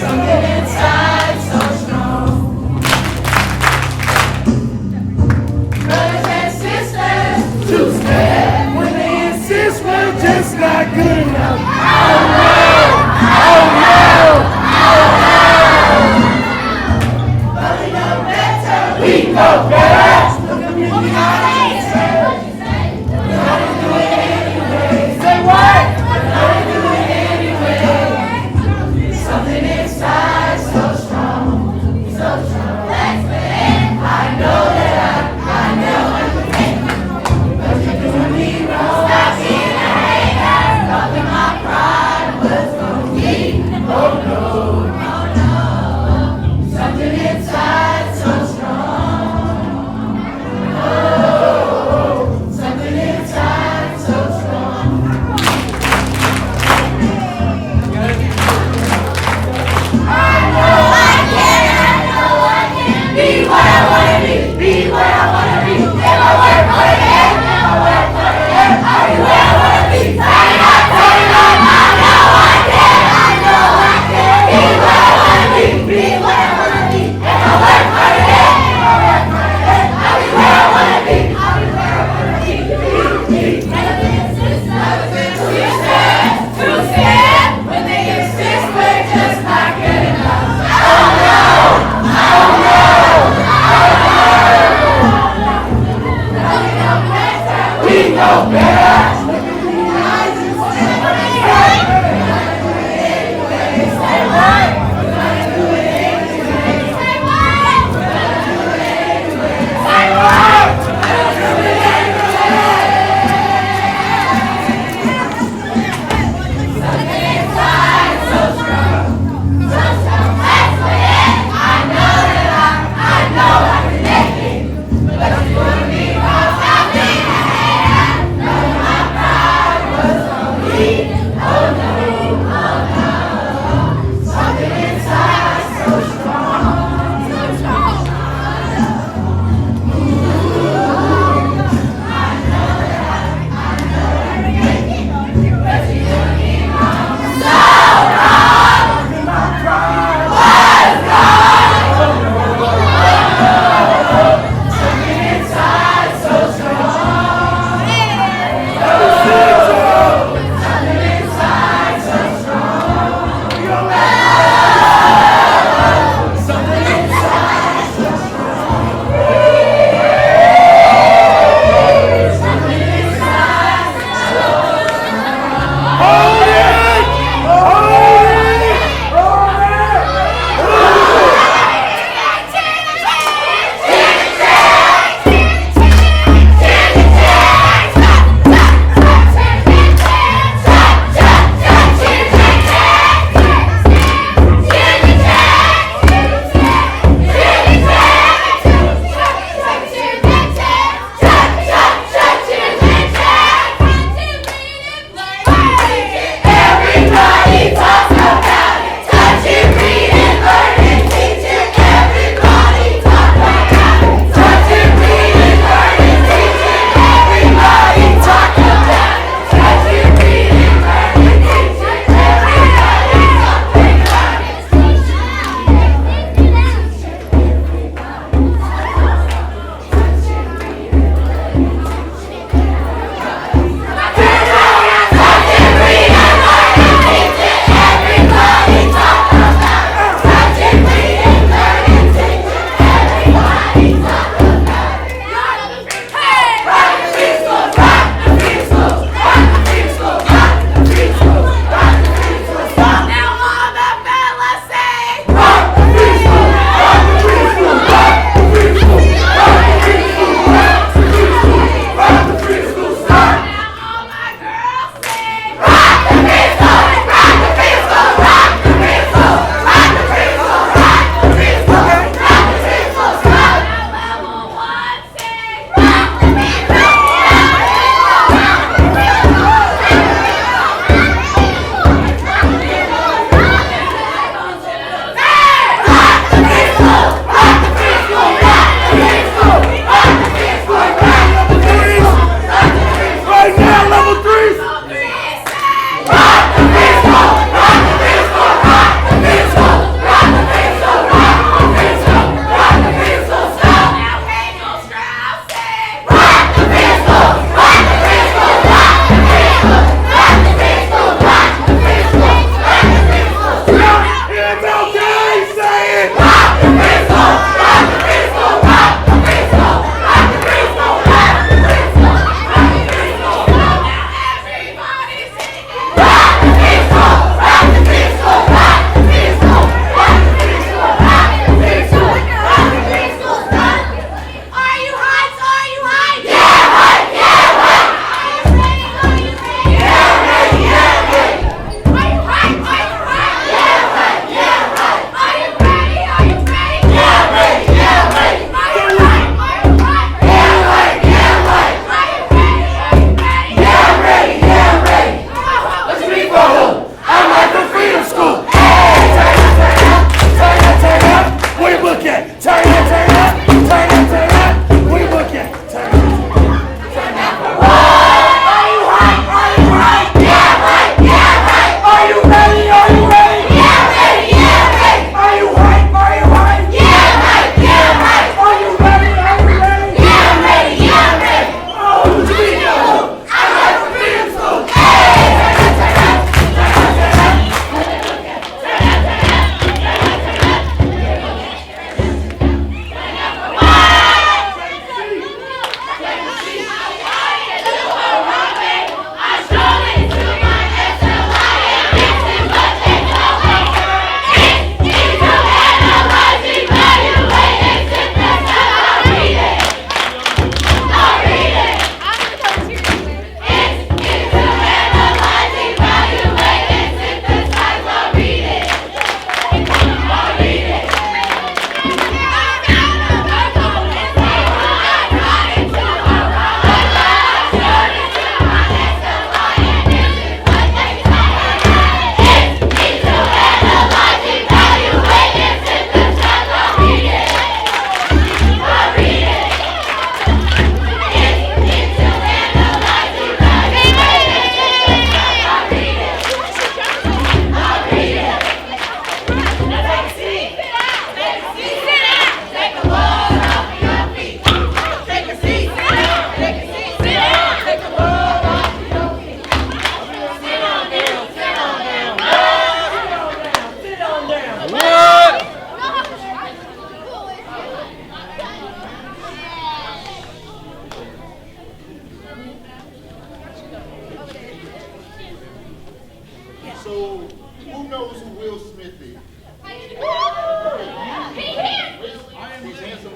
Something inside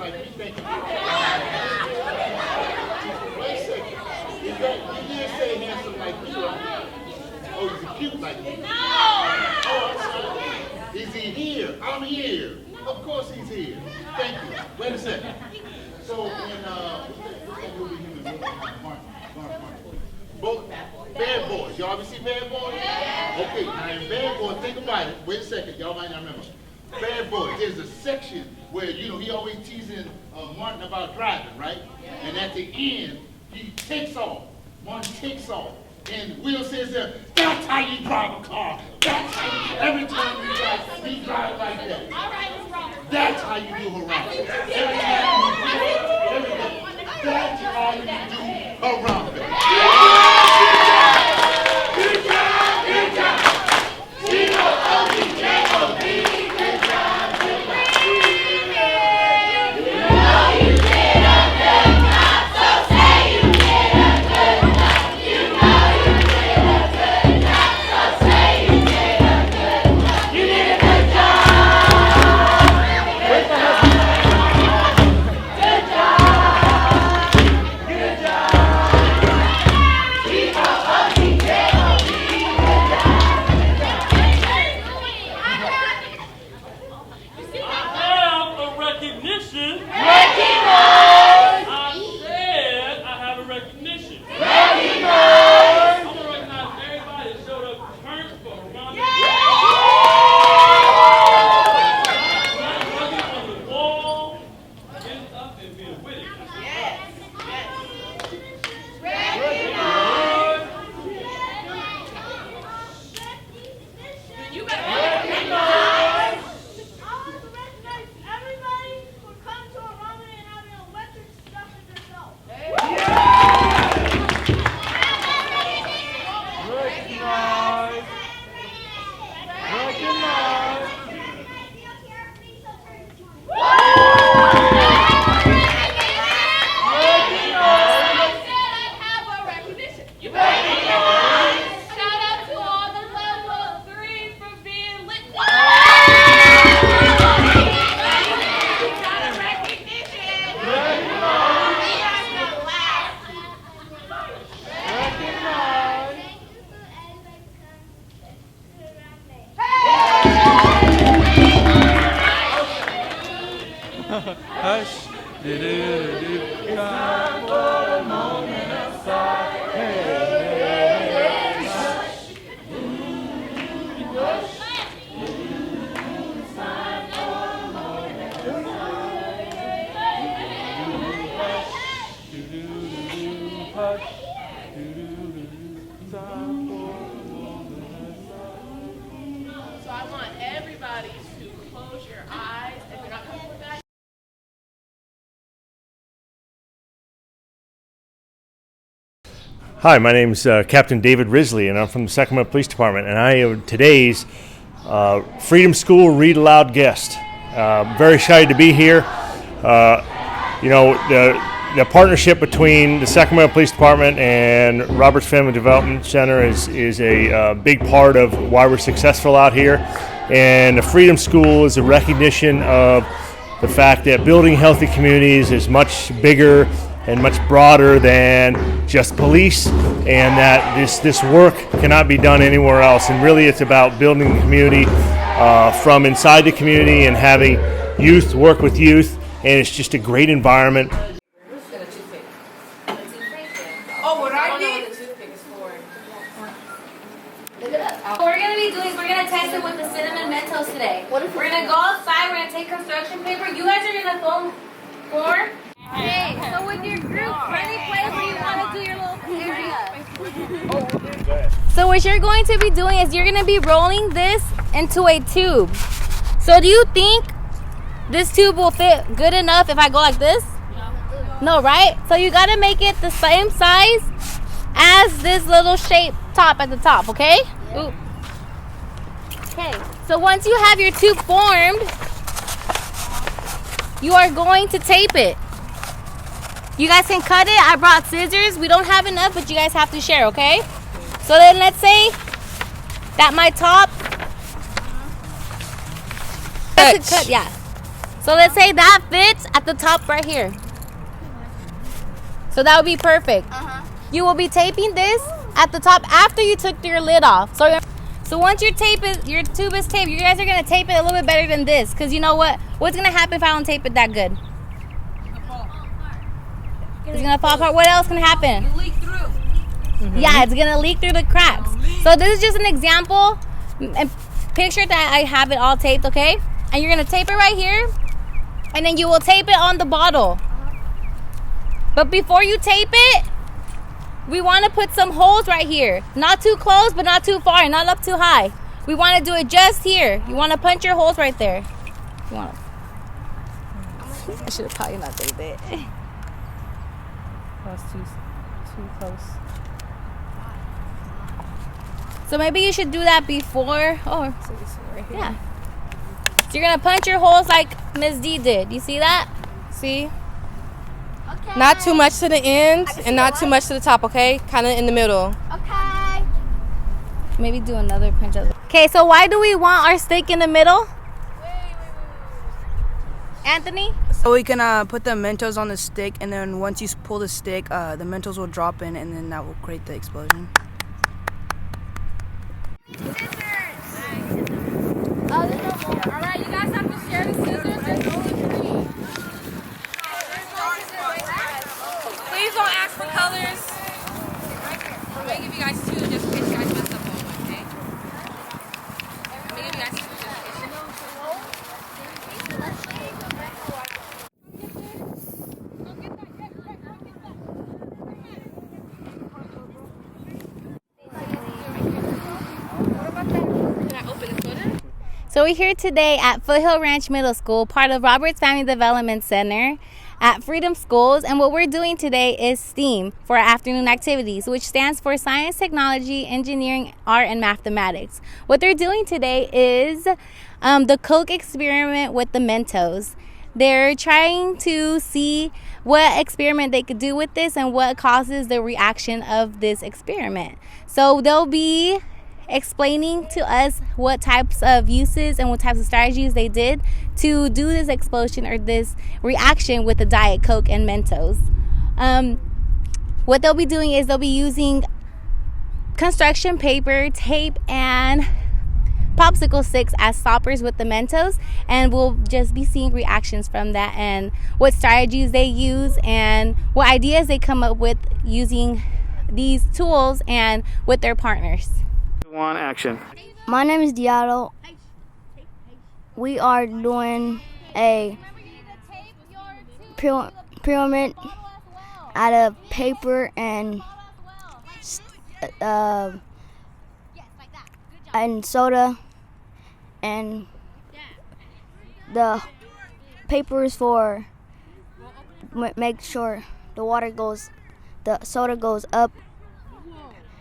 like me. Thank you. Wait a second. You did say handsome like me, right? Oh, he's cute like me. No! Oh, I'm sorry. Is he here? I'm here. Of course he's here. Thank you. Wait a second. So in both Bad Boys. Y'all ever see Bad Boys? Okay, now in Bad Boys, think about it. Wait a second. Y'all might not remember. Bad Boys, there's a section where, you know, he always teasing Martin about driving, right? And at the end, he takes off. Martin takes off. And Will says, that's how you drive a car. That's how you, every time you drive like that. That's how you do harassment. Every time you do it, that's how you do harassment. Good job, good job. C-O-O-D-J-O-B, good job, good job. You know you did a good job, so say you did a good job. You know you did a good job, so say you did a good job. You did a good job. Good job. Good job. Good job. C-O-O-D-J-O-B, good job. I have a recognition. Recognize. I said I have a recognition. Recognize. I'm gonna recognize everybody that showed up to church for Rhonda. Running on the wall, getting up and being with it. You better recognize. I want to recognize everybody for coming to our ramen and having electric stuff in their self. Shout out to all the level 3 for being lit. Hush. Do-do-do-do. Time for a moment of silence. Hey, hush. Hush. Time for a moment of silence. Do-do-do-do. Hush. Do-do-do-do. Time for a moment of silence. So I want everybody to close your eyes if you're not comfortable with that. Hi, my name is Captain David Risley, and I'm from the Sacramento Police Department, and I am today's Freedom School Read Aloud guest. Very excited to be here. You know, the partnership between the Sacramento Police Department and Roberts Family Development Center is a big part of why we're successful out here. And the Freedom School is a recognition of the fact that building healthy communities is much bigger and much broader than just police, and that this work cannot be done anywhere else. And really it's about building the community from inside the community and having youth work with youth, and it's just a great environment. Oh, what I did? What we're gonna be doing is we're gonna test it with the cinnamon Mentos today. We're gonna go outside, we're gonna take construction paper. You guys are gonna foam floor. Hey, so with your group, any place where you want to do your little area. So what you're going to be doing is you're going to be rolling this into a tube. So do you think this tube will fit good enough if I go like this? No, right? So you got to make it the same size as this little shape top at the top, okay? Ooh. Okay, so once you have your tube formed, you are going to tape it. You guys can cut it. I brought scissors. We don't have enough, but you guys have to share, okay? So then let's say that my top cut, yeah. So let's say that fits at the top right here. So that would be perfect. You will be taping this at the top after you took your lid off. So once your tube is taped, you guys are gonna tape it a little bit better than this, because you know what? What's gonna happen if I don't tape it that good? It's gonna fall apart. What else can happen? Leak through. Yeah, it's gonna leak through the cracks. So this is just an example. And picture that I have it all taped, okay? And you're gonna tape it right here, and then you will tape it on the bottle. But before you tape it, we want to put some holes right here. Not too close, but not too far, not up too high. We want to do it just here. You want to punch your holes right there. You want to. I should have probably not did that. That's too close. So maybe you should do that before. Oh, yeah. So you're gonna punch your holes like Miss D did. You see that? See? Not too much to the end and not too much to the top, okay? Kind of in the middle. Okay. Maybe do another punch. Okay, so why do we want our stick in the middle? Anthony? So we can put the Mentos on the stick, and then once you pull the stick, the Mentos will drop in, and then that will create the explosion. Alright, you guys have to share the scissors. Please don't ask for colors. I'm gonna give you guys two just in case you guys mess up one, okay? I'm gonna give you guys two just in case. So we're here today at Foothill Ranch Middle School, part of Roberts Family Development Center at Freedom Schools, and what we're doing today is STEAM for our afternoon activities, which stands for Science, Technology, Engineering, Art, and Mathematics. What they're doing today is the Coke experiment with the Mentos. They're trying to see what experiment they could do with this and what causes the reaction of this experiment. So they'll be explaining to us what types of uses and what types of strategies they did to do this explosion or this reaction with the Diet Coke and Mentos. What they'll be doing is they'll be using construction paper, tape, and popsicle sticks as stoppers with the Mentos, and we'll just be seeing reactions from that and what strategies they use and what ideas they come up with using these tools and with their partners. One, action. My name is Diallo. We are doing a pyramid out of paper and soda, and the paper is for make sure the soda goes up.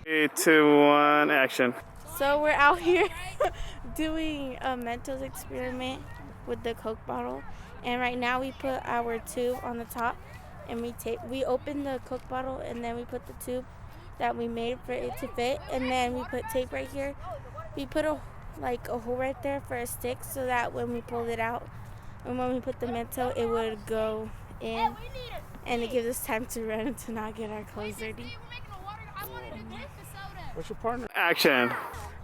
3, 2, 1, action. So we're out here doing a Mentos experiment with the Coke bottle, and right now we put our tube on the top, and we open the Coke bottle, and then we put the tube that we made for it to fit, and then we put tape right here. We put a hole right there for a stick, so that when we pulled it out and when we put the Mento, it would go in, and it gives us time to run and to not get our clothes dirty. What's your partner? Action.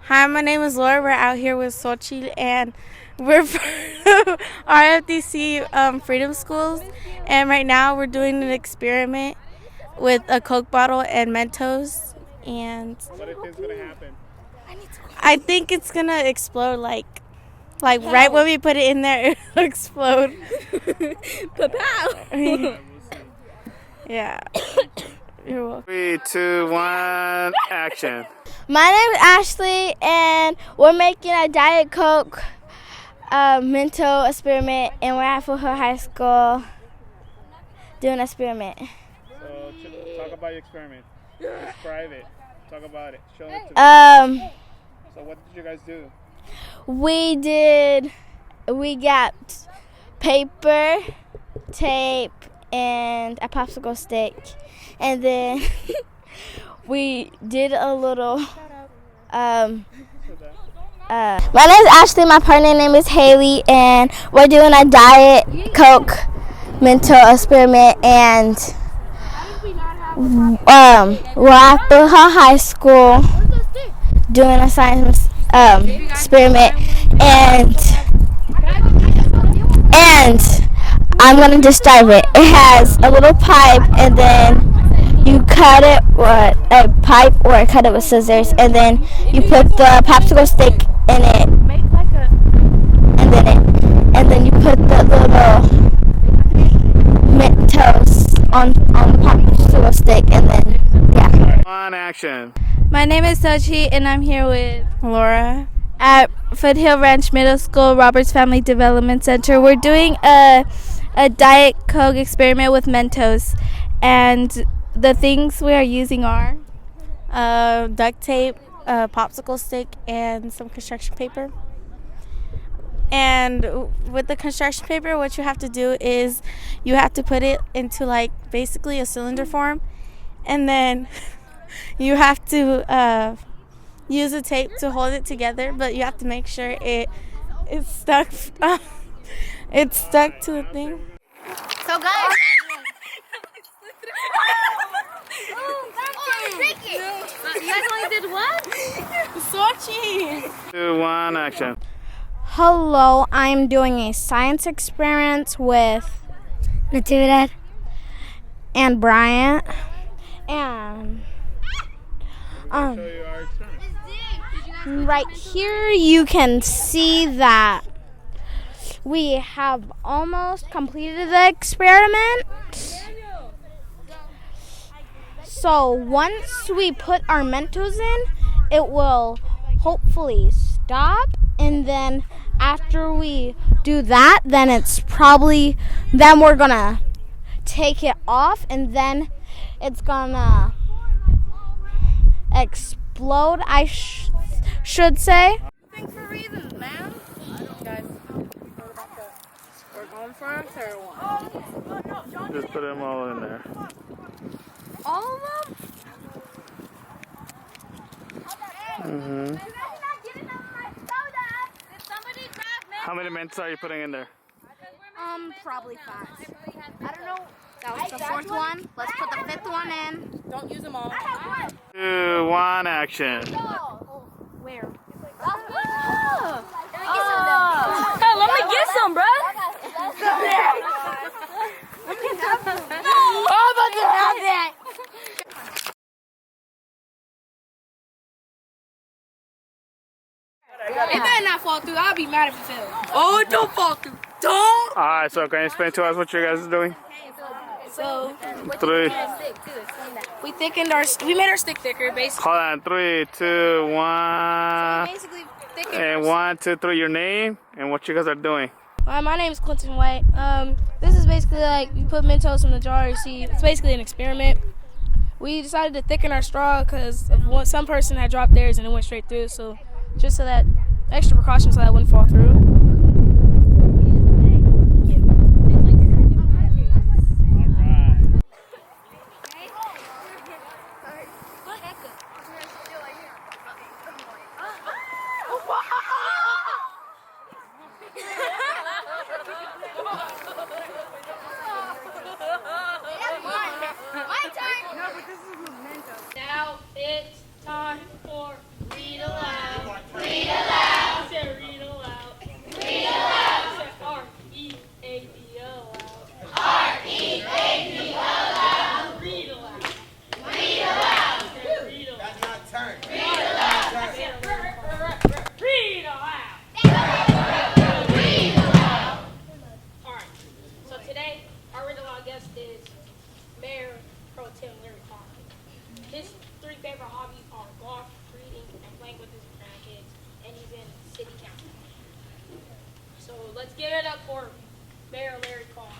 Hi, my name is Laura. We're out here with Xochitl, and we're from Rfdc Freedom Schools, and right now we're doing an experiment with a Coke bottle and Mentos, and What do you think is going to happen? I think it's gonna explode like right when we put it in there, it'll explode. Pow! Yeah. You're welcome. 3, 2, 1, action. My name is Ashley, and we're making a Diet Coke Mento experiment, and we're at Foothill High School doing an experiment. So talk about your experiment. Describe it. Talk about it. Show it to me. So what did you guys do? We got paper, tape, and a popsicle stick, and then we did a little My name is Ashley. My partner name is Haley, and we're doing a Diet Coke mental experiment. And we're at Buha High School doing a science experiment, and I'm gonna describe it. It has a little pipe, and then you cut it with a pipe or cut it with scissors, and then you put the popsicle stick in it, and then you put the little Mentos on the popsicle stick, and then On action. My name is Sochi, and I'm here with Laura at Foothill Ranch Middle School, Roberts Family Development Center. We're doing a Diet Coke experiment with Mentos, and the things we are using are duct tape, a popsicle stick, and some construction paper. And with the construction paper, what you have to do is you have to put it into like basically a cylinder form, and then you have to use a tape to hold it together, but you have to make sure it's stuck. It's stuck to the thing. So guys. You guys only did what? Sochi. 2, 1, action. Hello, I'm doing a science experiment with Natividad and Bryant, and right here you can see that we have almost completed the experiment. So once we put our Mentos in, it will hopefully stop, and then after we do that, then we're gonna take it off, and then it's gonna explode, I should say. Thanks for reasons, man. Guys, we're going for our third one. Just put them all in there. All of them? Mm-hmm. How many Mentos are you putting in there? Probably 5. I don't know. That was the 4th one. Let's put the 5th one in. Don't use them all. 2, 1, action. Where? Hey, let me get some, bro. Oh, but not that. It better not fall through. I'll be mad if it fails. Oh, don't fall through. Don't. Alright, so can you explain to us what you guys are doing? So 3. We made our stick thicker, basically. Hold on. 3, 2, 1. So basically thickened And 1, 2, 3, your name and what you guys are doing. My name is Clinton White. This is basically like you put Mentos in the jar. You see, it's basically an experiment. We decided to thicken our straw because some person had dropped theirs and it went straight through. So just so that extra precaution so that it wouldn't fall through. Now it's time for read aloud. Read aloud. I said read aloud. Read aloud. I said R-E-A-D-L aloud. R-E-A-D-L aloud. Read aloud. Read aloud. Read aloud. That's not turn. Read aloud. Read aloud. Read aloud. All right. So today our read aloud guest is Mayor Pro Tem Larry Clark. His 3 favorite hobbies are golf, reading, and playing with his grandkids, and he's in city council. So let's give it up for Mayor Larry Clark.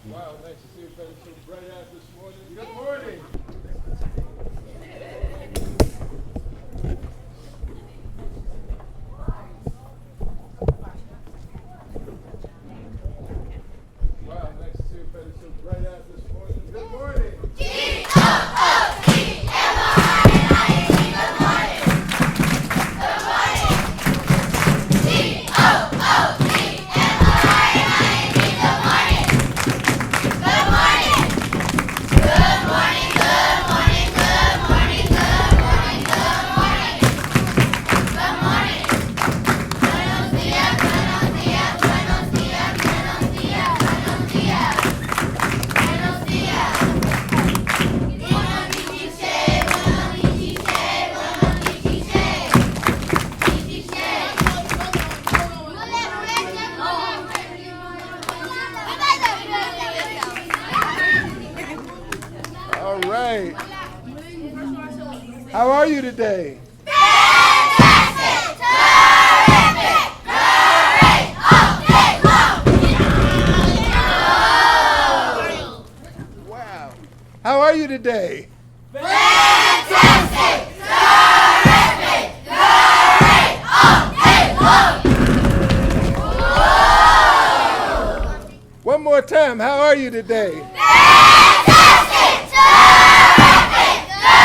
Wow, nice to see everybody so bright out this morning. Good morning. right. How are you today? Wow. How are you today? Fantastic! Terrific! Great! Okay, One more time. How are you today? Fantastic! Terrific! Great!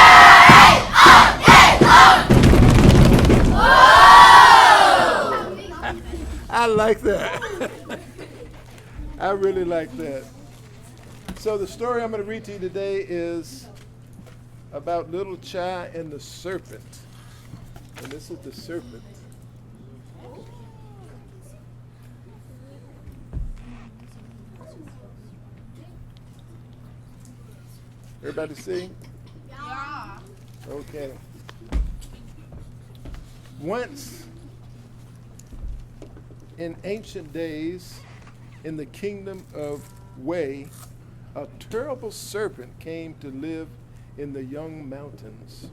I like that. I really like that. So the story I'm going to read to you today is about little Chai and the serpent. And this is the serpent. Everybody see? Yeah. Okay. Once in ancient days, in the kingdom of Wei, a terrible serpent came to live in the young mountains.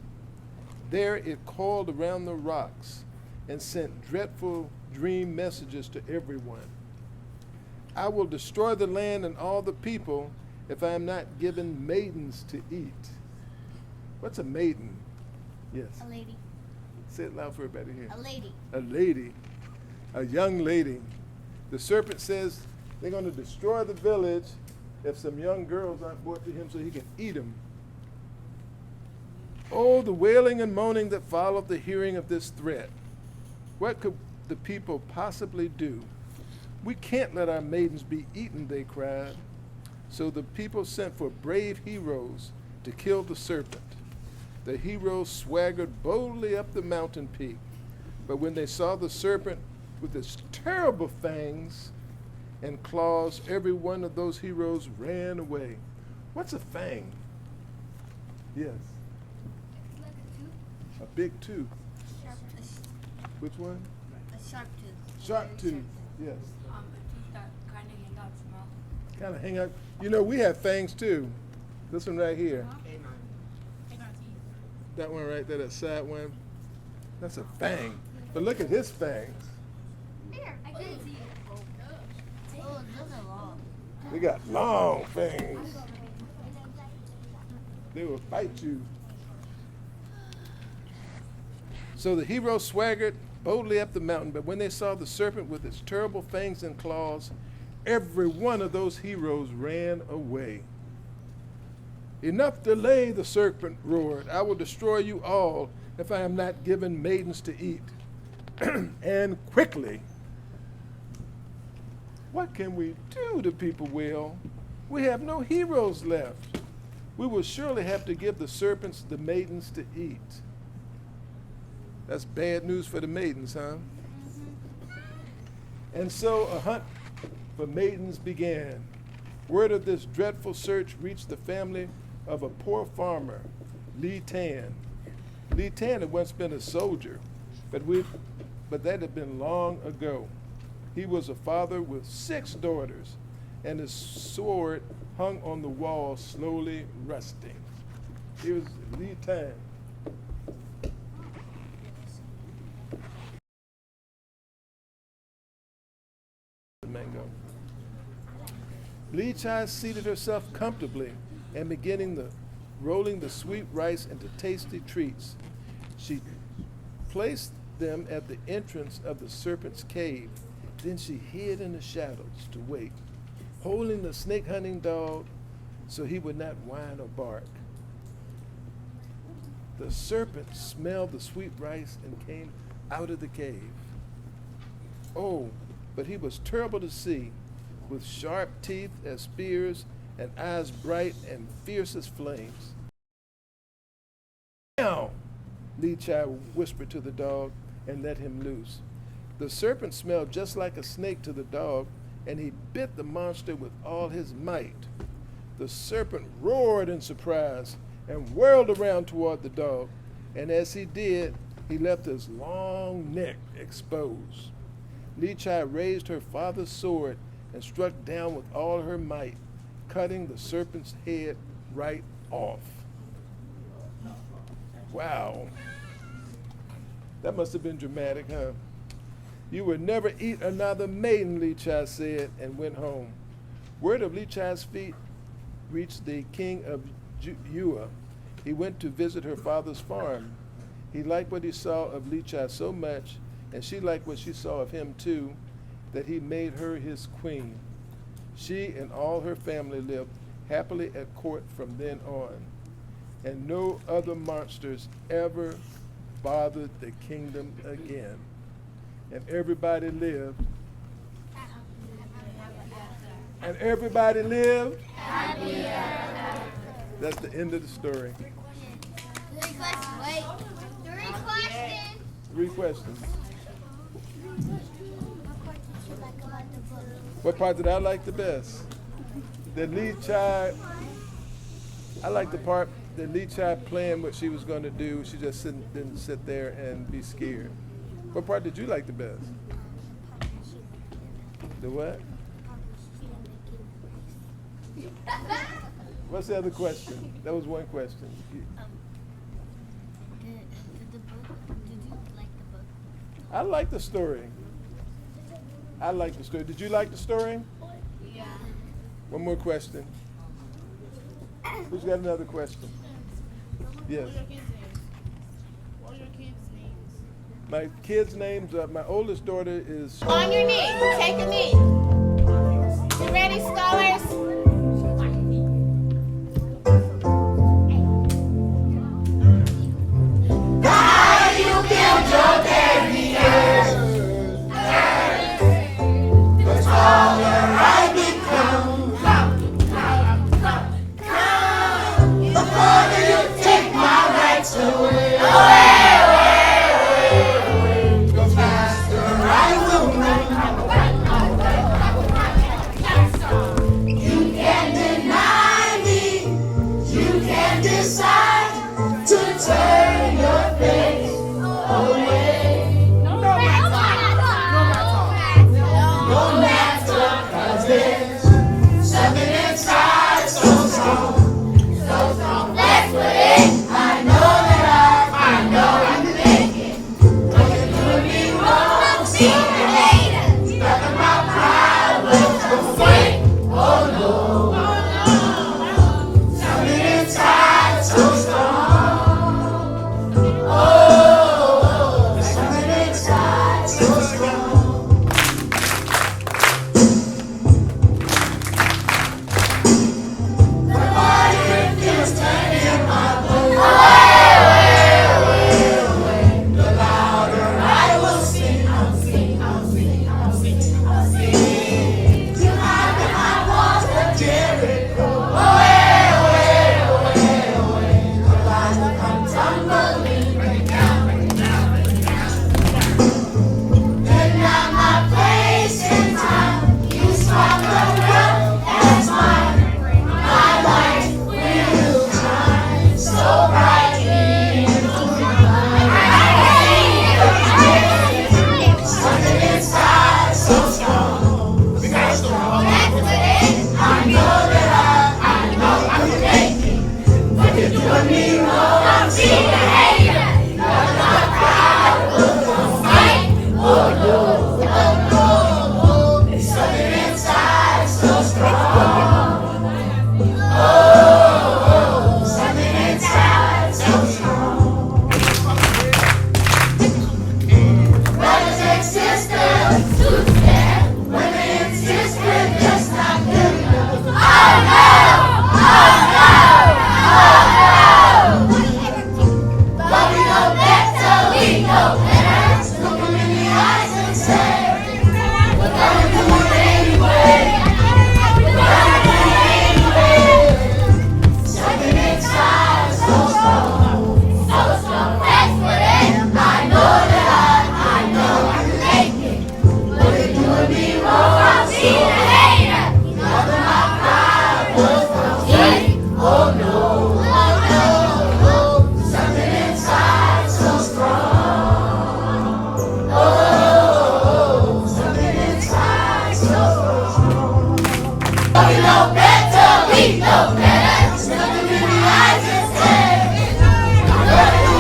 There it coiled around the rocks and sent dreadful dream messages to everyone. I will destroy the land and all the people if I am not given maidens to eat. What's a maiden? Yes. A lady. Say it loud for everybody here. A lady. A lady. A young lady. The serpent says they're going to destroy the village if some young girls aren't brought to him so he can eat them. Oh, the wailing and moaning that followed the hearing of this threat. What could the people possibly do? We can't let our maidens be eaten, they cried. So the people sent for brave heroes to kill the serpent. The heroes swaggered boldly up the mountain peak, but when they saw the serpent with its terrible fangs and claws, every one of those heroes ran away. What's a fang? Yes. A big tooth. Which one? A sharp tooth. Sharp tooth, yes. A tooth that kind of hang out from mouth. Kind of hang out. You know, we have fangs too. This one right here. That one right there, that side one. That's a fang. But look at his fangs. Here, I can see it. Oh, those are long. They got long fangs. They will bite you. So the heroes swaggered boldly up the mountain, but when they saw the serpent with its terrible fangs and claws, every one of those heroes ran away. Enough delay, the serpent roared. I will destroy you all if I am not given maidens to eat. And quickly. What can we do, the people wail? We have no heroes left. We will surely have to give the serpents the maidens to eat. That's bad news for the maidens, huh? And so a hunt for maidens began. Word of this dreadful search reached the family of a poor farmer, Li Tan. Li Tan had once been a soldier, but that had been long ago. He was a father with 6 daughters, and his sword hung on the wall, slowly rusting. Here's Li Tan. Mango. Li Chai seated herself comfortably and rolling the sweet rice into tasty treats. She placed them at the entrance of the serpent's cave. Then she hid in the shadows to wait, holding the snake hunting dog so he would not whine or bark. The serpent smelled the sweet rice and came out of the cave. Oh, but he was terrible to see, with sharp teeth as spears and eyes bright and fierce as flames. Now, Li Chai whispered to the dog and let him loose. The serpent smelled just like a snake to the dog, and he bit the monster with all his might. The serpent roared in surprise and whirled around toward the dog, and as he did, he left his long neck exposed. Li Chai raised her father's sword and struck down with all her might, cutting the serpent's head right off. Wow. That must have been dramatic, huh? You will never eat another maiden, Lechi said, and went home. Word of Lechi's feat reached the king of Ua. He went to visit her father's farm. He liked what he saw of Lechi so much, and she liked what she saw of him too, that he made her his queen. She and all her family lived happily at court from then on, and no other monsters ever bothered the kingdom again. And everybody lived. And everybody lived. That's the end of the story. 3 questions. What part did I like the best? The Lechi, I like the part that Lechi planned what she was going to do. She just didn't sit there and be scared. What part did you like the best? The what? What's the other question? That was one question. Did you like the book? I like the story. I like the story. Did you like the story? Yeah. One more question. Who's got another question? Yes. What are your kids' names? My kids' names, my oldest daughter is... On your knee. Take a knee. You ready, scholars? How you build your barriers, the taller I become. The farther you take my rights away. The faster I will run. You can't deny me. You can't decide to turn your face away. No matter, 'cause there's something inside so strong, so strong. Let's put it. I know that I know I can make it. But you're doing me wrong. See the haters, nothing my pride will away. Oh no, something inside so strong. Oh, something inside so strong. The fire feels turning my bones. The louder I will sing, I'll sing, I'll sing, I'll sing, I'll sing. You hide behind walls of Jericho. The lies will come tumbling down. You're not my place in time. You swap the world as mine. My light will shine so brightly into something inside so strong. Because the wrong I know that I know I can make it. But you're doing me wrong. I'm seeing a hater. You're not proud of the fight. Oh no, oh no. There's something inside so strong. Oh, something inside so strong. Brothers and sisters, who's there? Women and sisters, just not good enough. Oh no! Oh no! Oh no! But we know better, we know better. Look them in the eyes and say, we're gonna do it anyway. We're gonna do it anyway. Something inside so strong, so strong. That's what it is. I know that I know I can make it. But you're doing me wrong. I'm seeing a hater. Nothing my pride was complete. Oh no, oh no. Something inside so strong. Oh, something inside so strong. But we know better, we know better. There's nothing in the eyes that say, we're gonna do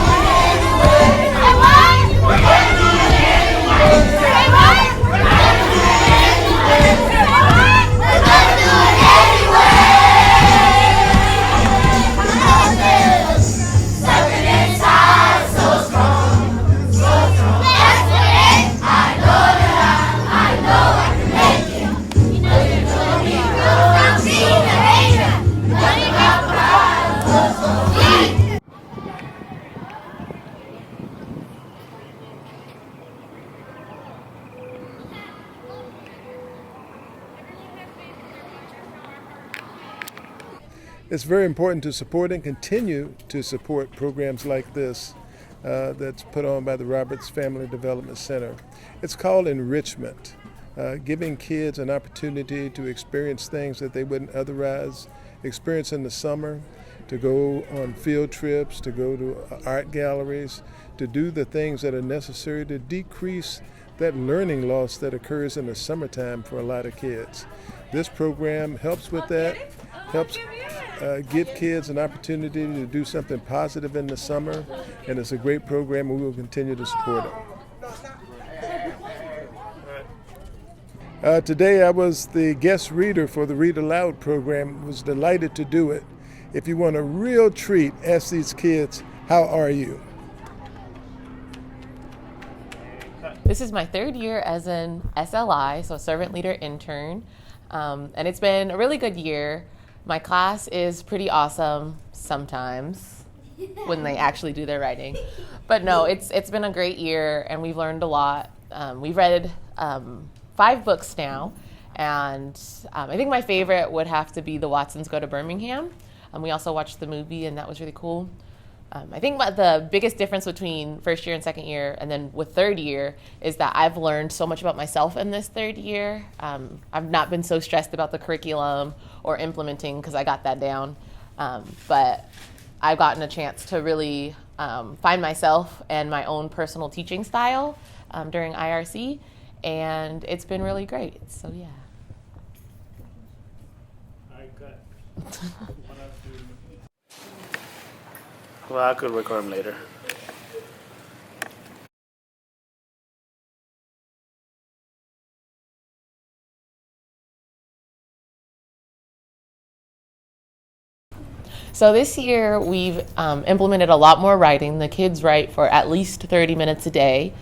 It's very important to support and continue to support programs like this that's put on by the Roberts Family Development Center. It's called enrichment, giving kids an opportunity to experience things that they wouldn't otherwise experience in the summer, to go on field trips, to go to art galleries, to do the things that are necessary to decrease that learning loss that occurs in the summertime for a lot of kids. This program helps with that, helps give kids an opportunity to do something positive in the summer, and it's a great program and we will continue to support it. Today I was the guest reader for the Read Aloud program, was delighted to do it. If you want a real treat, ask these kids, how are you? This is my third year as an SLI, so Servant Leader Intern, and it's been a really good year. My class is pretty awesome sometimes when they actually do their writing, but no, it's been a great year and we've learned a lot. We've read 5 books now, and I think my favorite would have to be The Watsons Go to Birmingham. We also watched the movie and that was really cool. I think the biggest difference between first year and second year and then with third year is that I've learned so much about myself in this third year. I've not been so stressed about the curriculum or implementing because I got that down. But I've gotten a chance to really find myself and my own personal teaching style during IRC, and it's been really great. So yeah. Well, I could record them later. So this year we've implemented a lot more writing. The kids write for at least 30 minutes a day,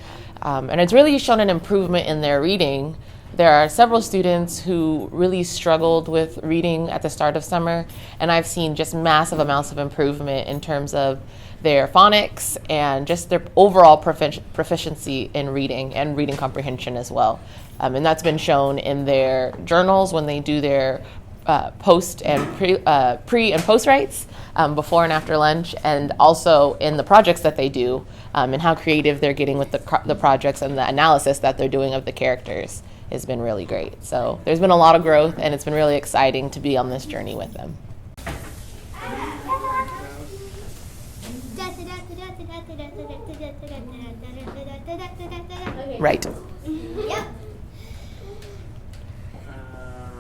and it's really shown an improvement in their reading. There are several students who really struggled with reading at the start of summer, and I've seen just massive amounts of improvement in terms of their phonics and just their overall proficiency in reading and reading comprehension as well. And that's been shown in their journals when they do their post and pre and post writes before and after lunch, and also in the projects that they do and how creative they're getting with the projects and the analysis that they're doing of the characters has been really great. So there's been a lot of growth and it's been really exciting to be on this journey with them. Right. Yep.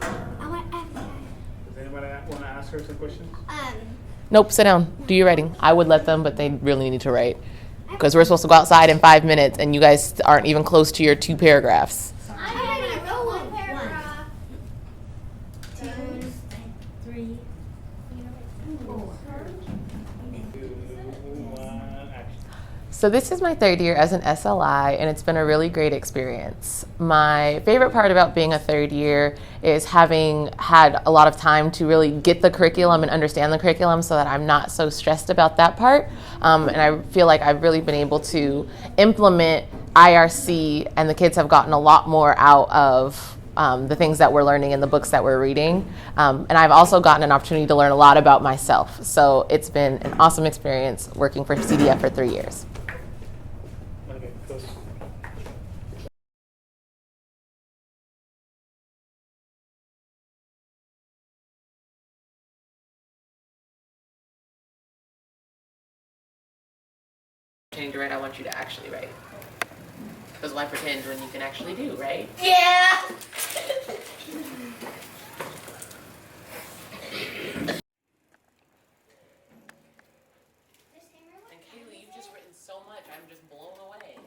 Does anybody want to ask her some questions? Nope, sit down. Do your writing. I would let them, but they really need to write. Because we're supposed to go outside in 5 minutes and you guys aren't even close to your 2 paragraphs. So this is my third year as an SLI, and it's been a really great experience. My favorite part about being a third year is having had a lot of time to really get the curriculum and understand the curriculum so that I'm not so stressed about that part. And I feel like I've really been able to implement IRC, and the kids have gotten a lot more out of the things that we're learning in the books that we're reading. And I've also gotten an opportunity to learn a lot about myself. So it's been an awesome experience working for CDF for 3 years. To write, I want you to actually write. Because why pretend when you can actually do, right? Yeah. And Kaylee, you've just written so much, I'm just blown away.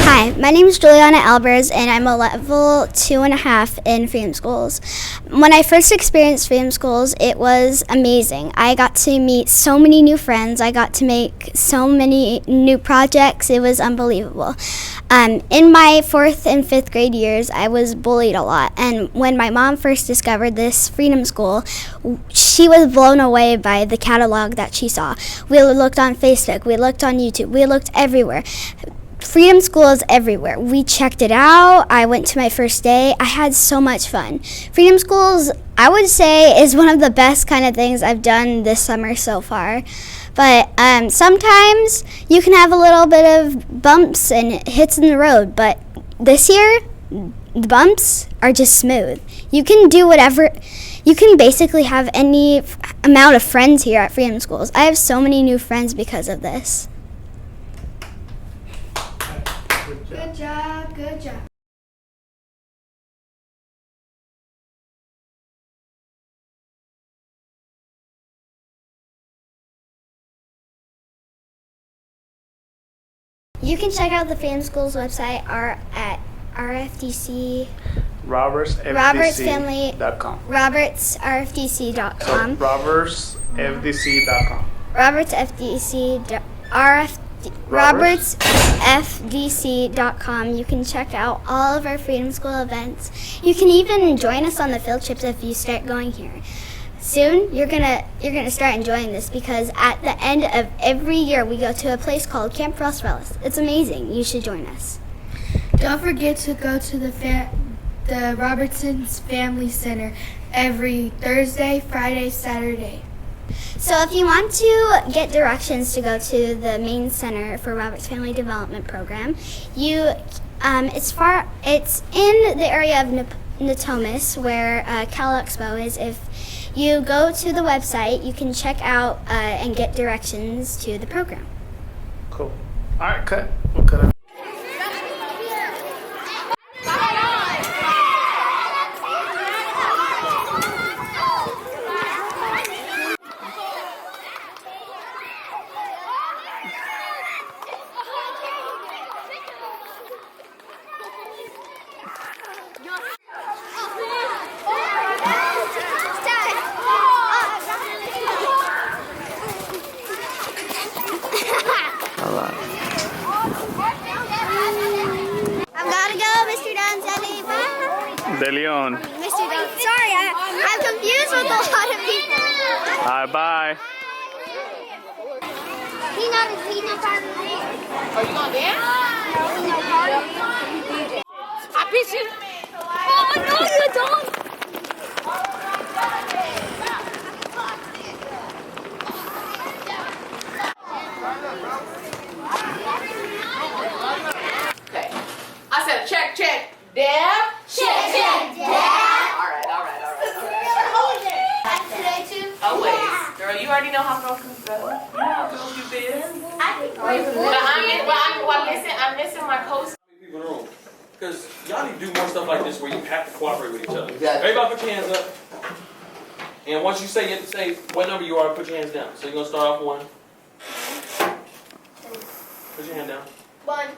Hi, my name is Juliana Albers, and I'm a level 2.5 in Freedom Schools. When I first experienced Freedom Schools, it was amazing. I got to meet so many new friends. I got to make so many new projects. It was unbelievable. In my 4th and 5th grade years, I was bullied a lot. And when my mom first discovered this Freedom School, she was blown away by the catalog that she saw. We looked on Facebook, we looked on YouTube, we looked everywhere. Freedom School is everywhere. We checked it out. I went to my first day. I had so much fun. Freedom Schools I would say is one of the best kind of things I've done this summer so far. But sometimes you can have a little bit of bumps and hits in the road, but this year the bumps are just smooth. You can do whatever, you can basically have any amount of friends here at Freedom Schools. I have so many new friends because of this. Good job, good job. You can check out the Freedom Schools website at Rfdc. RobertsFDC.com. RobertsRFDC.com. RobertsFDC.com. RobertsFDC.com. You can check out all of our Freedom School events. You can even join us on the field trips if you start going here. Soon you're gonna start enjoying this because at the end of every year we go to a place called Camp Roswellis. It's amazing. You should join us. Don't forget to go to the Robertson's Family Center every Thursday, Friday, Saturday. So if you want to get directions to go to the main center for Roberts Family Development Program, it's in the area of Natomas where Cal Expo is. If you go to the website, you can check out and get directions to the program. Cool. All right, cut. We'll cut it. De Leon. Mr. Dunn. Sorry, I'm confused with a lot of people. All right, bye. He's not part of the band. Are you gonna dance? No, he's not part of the I beat you. Oh, no, you don't. Okay. I said check, check. Deb. Check, check, Deb. All right. Today too? Always. Girl, you already know how girls can go. You know how girls do this. I'm missing my coach. People in the room. Because y'all need to do more stuff like this where you have to cooperate with each other. Everybody put your hands up. And once you say what number you are, put your hands down. So you're going to start off 1. Put your hand down. 1.